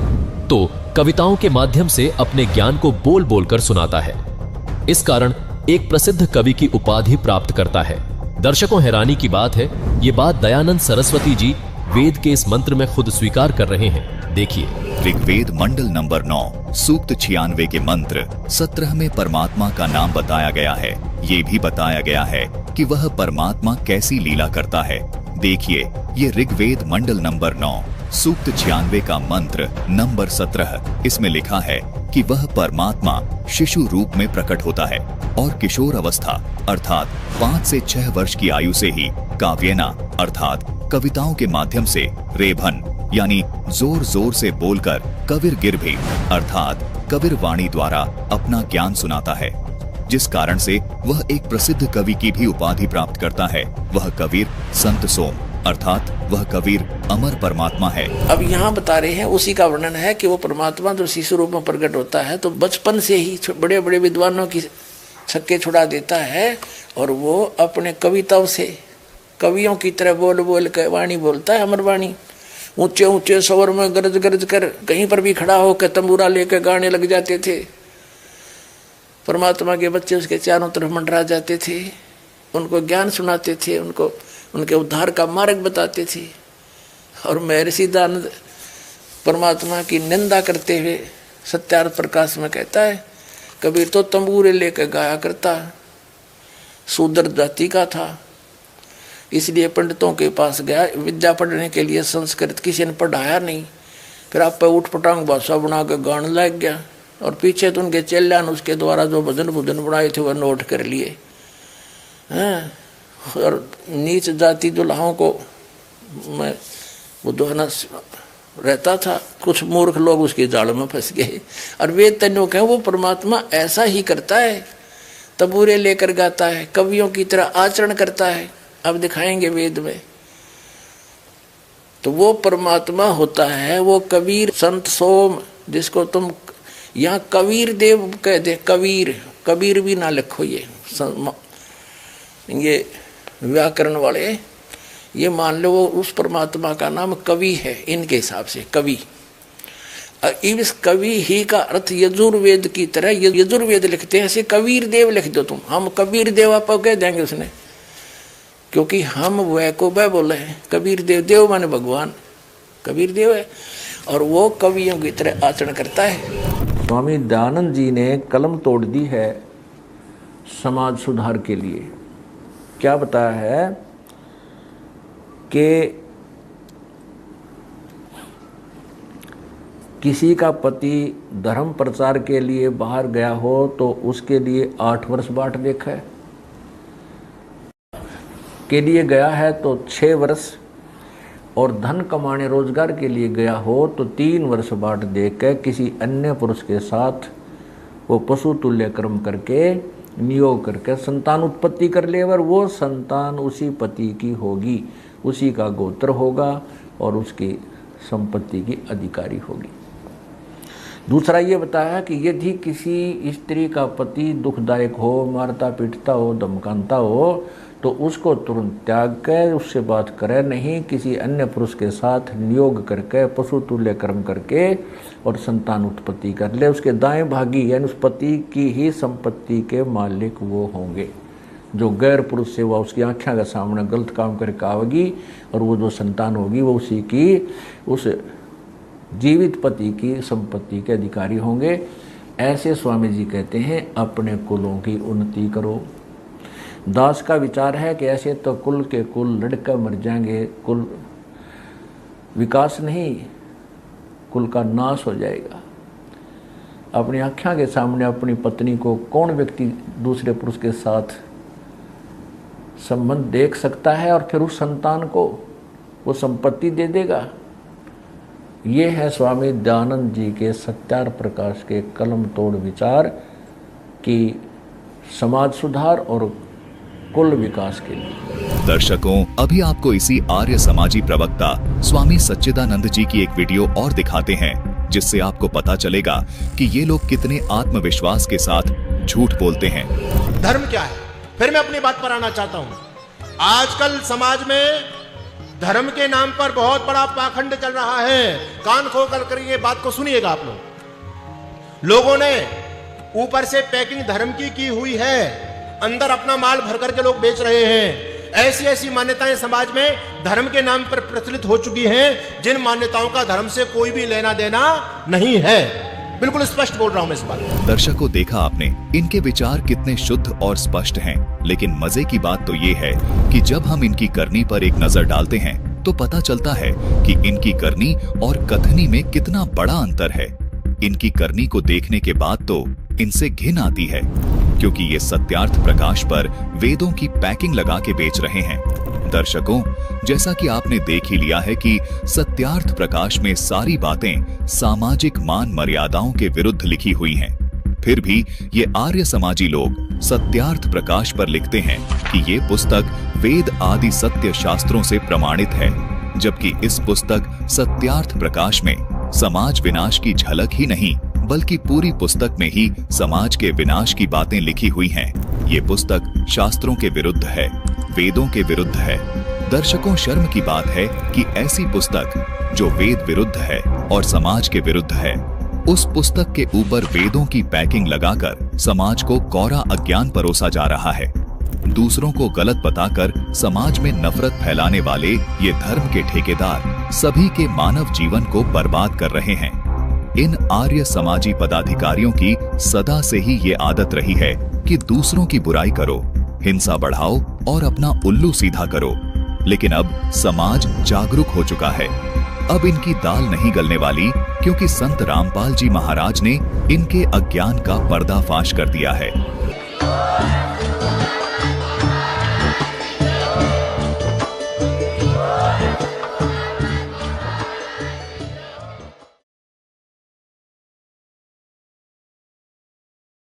तो कविताओं के माध्यम से अपने ज्ञान को बोल बोलकर सुनाता है। इस कारण एक प्रसिद्ध कवि की उपाधि प्राप्त करता है। दर्शकों, हैरानी की बात है, ये बात दयानंद सरस्वती जी वेद के इस मंत्र में खुद स्वीकार कर रहे हैं। देखिए, ऋग्वेद मंडल नंबर 9 सूक्त 96 के मंत्र 17 में परमात्मा का नाम बताया गया है। ये भी बताया गया है कि वह परमात्मा कैसी लीला करता है। देखिए, ये ऋग्वेद मंडल नंबर 9 सूक्त 96 का मंत्र नंबर 17। इसमें लिखा है कि वह परमात्मा शिशु रूप में प्रकट होता है और किशोर अवस्था अर्थात 5 से 6 वर्ष की आयु से ही काव्यना अर्थात कविताओं के माध्यम से रेभन यानी जोर जोर से बोलकर कबीर गिरभी अर्थात कबीर वाणी द्वारा अपना ज्ञान सुनाता है, जिस कारण से वह एक प्रसिद्ध कवि की भी उपाधि प्राप्त करता है। वह कबीर संत सोम अर्थात वह कबीर अमर परमात्मा है। अब यहाँ बता रहे हैं, उसी का वर्णन है कि वो परमात्मा जो शिशु रूप में प्रकट होता है तो बचपन से ही बड़े बड़े विद्वानों की छक्के छुड़ा देता है और वो अपने कविताओं से कवियों की तरह बोल बोल कर वाणी बोलता है, अमर वाणी। ऊंचे ऊंचे स्वर में गरज गरज कर कहीं पर भी खड़ा होकर तंबूरा लेकर गाने लग जाते थे। परमात्मा के बच्चे उसके चारों तरफ मंडरा जाते थे, उनको ज्ञान सुनाते थे, उनको उनके उद्धार का मार्ग बताते थे। और महर्षि दयानंद परमात्मा की निंदा करते हुए सत्यार्थ प्रकाश में कहता है, कबीर तो तंबूरे लेकर गाया करता, शूद्र जाति का था, इसलिए पंडितों के पास गया विद्या पढ़ने के लिए। संस्कृत किसी ने पढ़ाया नहीं, फिर आप पे उठ पटांग भाषा बना के गाने लग गया और पीछे तो उनके चेल्यान उसके द्वारा जो भजन भुजन बनाए थे वह नोट कर लिए हैं। और नीच जाति दुल्हाओं को मैं वो दोहना रहता था, कुछ मूर्ख लोग उसके जाल में फंस गए। और वेद तन्यों कहें वो परमात्मा ऐसा ही करता है, तबूरे लेकर गाता है, कवियों की तरह आचरण करता है। अब दिखाएंगे वेद में। तो वो परमात्मा होता है, वो कबीर संत सोम, जिसको तुम यहाँ कबीर देव कह दे, कबीर कबीर भी ना लिखो। ये व्याकरण वाले ये मान लो वो उस परमात्मा का नाम कवि है, इनके हिसाब से कवि। इस कवि ही का अर्थ यजुर्वेद की तरह यजुर्वेद लिखते हैं, ऐसे कबीर देव लिख दो तुम। हम कबीर देव आप कह देंगे उसने, क्योंकि हम वह को वह बोले हैं। कबीर देव, देव माने भगवान, कबीर देव है और वो कवियों की तरह आचरण करता है। स्वामी दयानंद जी ने कलम तोड़ दी है समाज सुधार के लिए। क्या बताया है कि किसी का पति धर्म प्रचार के लिए बाहर गया हो तो उसके लिए 8 वर्ष बाट देखा है, के लिए गया है तो 6 वर्ष, और धन कमाने रोजगार के लिए गया हो तो 3 वर्ष बाट देख के किसी अन्य पुरुष के साथ वो पशु तुल्य कर्म करके नियोग करके संतान उत्पत्ति कर ले, और वो संतान उसी पति की होगी, उसी का गोत्र होगा और उसकी संपत्ति की अधिकारी होगी। दूसरा ये बताया कि यदि किसी स्त्री का पति दुखदायक हो, मारता पीटता हो, धमकाता हो, तो उसको तुरंत त्याग कर उससे बात करे नहीं, किसी अन्य पुरुष के साथ नियोग करके पशु तुल्य कर्म करके और संतान उत्पत्ति कर ले। उसके दाएं भागी यानी उस पति की ही संपत्ति के मालिक वो होंगे। जो गैर पुरुष से वह उसकी आँखों के सामने गलत काम करके आवेगी और वो जो संतान होगी वो उसी की उस जीवित पति की संपत्ति के अधिकारी होंगे। ऐसे स्वामी जी कहते हैं अपने कुलों की उन्नति करो। दास का विचार है कि ऐसे तो कुल के कुल लड़कर मर जाएंगे, कुल विकास नहीं, कुल का नाश हो जाएगा। अपनी आँखों के सामने अपनी पत्नी को कौन व्यक्ति दूसरे पुरुष के साथ संबंध देख सकता है और फिर उस संतान को वो संपत्ति दे देगा। ये है स्वामी दयानंद जी के सत्यार्थ प्रकाश के कलम तोड़ विचार कि समाज सुधार और कुल विकास के लिए। दर्शकों, अभी आपको इसी आर्य समाजी प्रवक्ता स्वामी सच्चिदानंद जी की एक वीडियो और दिखाते हैं, जिससे आपको पता चलेगा कि ये लोग कितने आत्मविश्वास के साथ झूठ बोलते हैं। धर्म क्या है? फिर मैं अपनी बात पर आना चाहता हूं। आजकल समाज में धर्म के नाम पर बहुत बड़ा पाखंड चल रहा है। कान खोल कर ये बात को सुनिएगा आप लोगों ने ऊपर से पैकिंग धर्म की हुई है, अंदर अपना माल भर करके लोग बेच रहे हैं। ऐसी ऐसी मान्यताएं समाज में धर्म के नाम पर प्रचलित हो चुकी हैं, जिन मान्यताओं का धर्म से कोई भी लेना देना नहीं है। बिल्कुल स्पष्ट बोल रहा हूं मैं इस बात। दर्शकों, देखा आपने इनके विचार कितने शुद्ध और स्पष्ट हैं, लेकिन मजे की बात तो ये है कि जब हम इनकी करनी पर एक नजर डालते हैं तो पता चलता है कि इनकी करनी और कथनी में कितना बड़ा अंतर है। इनकी करनी को देखने के बाद तो इनसे घिन आती है, क्योंकि ये सत्यार्थ प्रकाश पर वेदों की पैकिंग लगा के बेच रहे हैं। दर्शकों, जैसा कि आपने देख ही लिया है कि सत्यार्थ प्रकाश में सारी बातें सामाजिक मान मर्यादाओं के विरुद्ध लिखी हुई हैं। फिर भी ये आर्य समाजी लोग सत्यार्थ प्रकाश पर लिखते हैं कि ये पुस्तक वेद आदि सत्य शास्त्रों से प्रमाणित है, जबकि इस पुस्तक सत्यार्थ प्रकाश में समाज विनाश की झलक ही नहीं, बल्कि पूरी पुस्तक में ही समाज के विनाश की बातें लिखी हुई हैं। ये पुस्तक शास्त्रों के विरुद्ध है, वेदों के विरुद्ध है। दर्शकों, शर्म की बात है कि ऐसी पुस्तक जो वेद विरुद्ध है और समाज के विरुद्ध है, उस पुस्तक के ऊपर वेदों की पैकिंग लगाकर समाज को कोरा अज्ञान परोसा जा रहा है। दूसरों को गलत बताकर समाज में नफरत फैलाने वाले ये धर्म के ठेकेदार सभी के मानव जीवन को बर्बाद कर रहे हैं। इन आर्य समाजी पदाधिकारियों की सदा से ही ये आदत रही है कि दूसरों की बुराई करो, हिंसा बढ़ाओ और अपना उल्लू सीधा करो। लेकिन अब समाज जागरूक हो चुका है। अब इनकी दाल नहीं गलने वाली, क्योंकि संत रामपाल जी महाराज ने इनके अज्ञान का पर्दाफाश कर दिया है।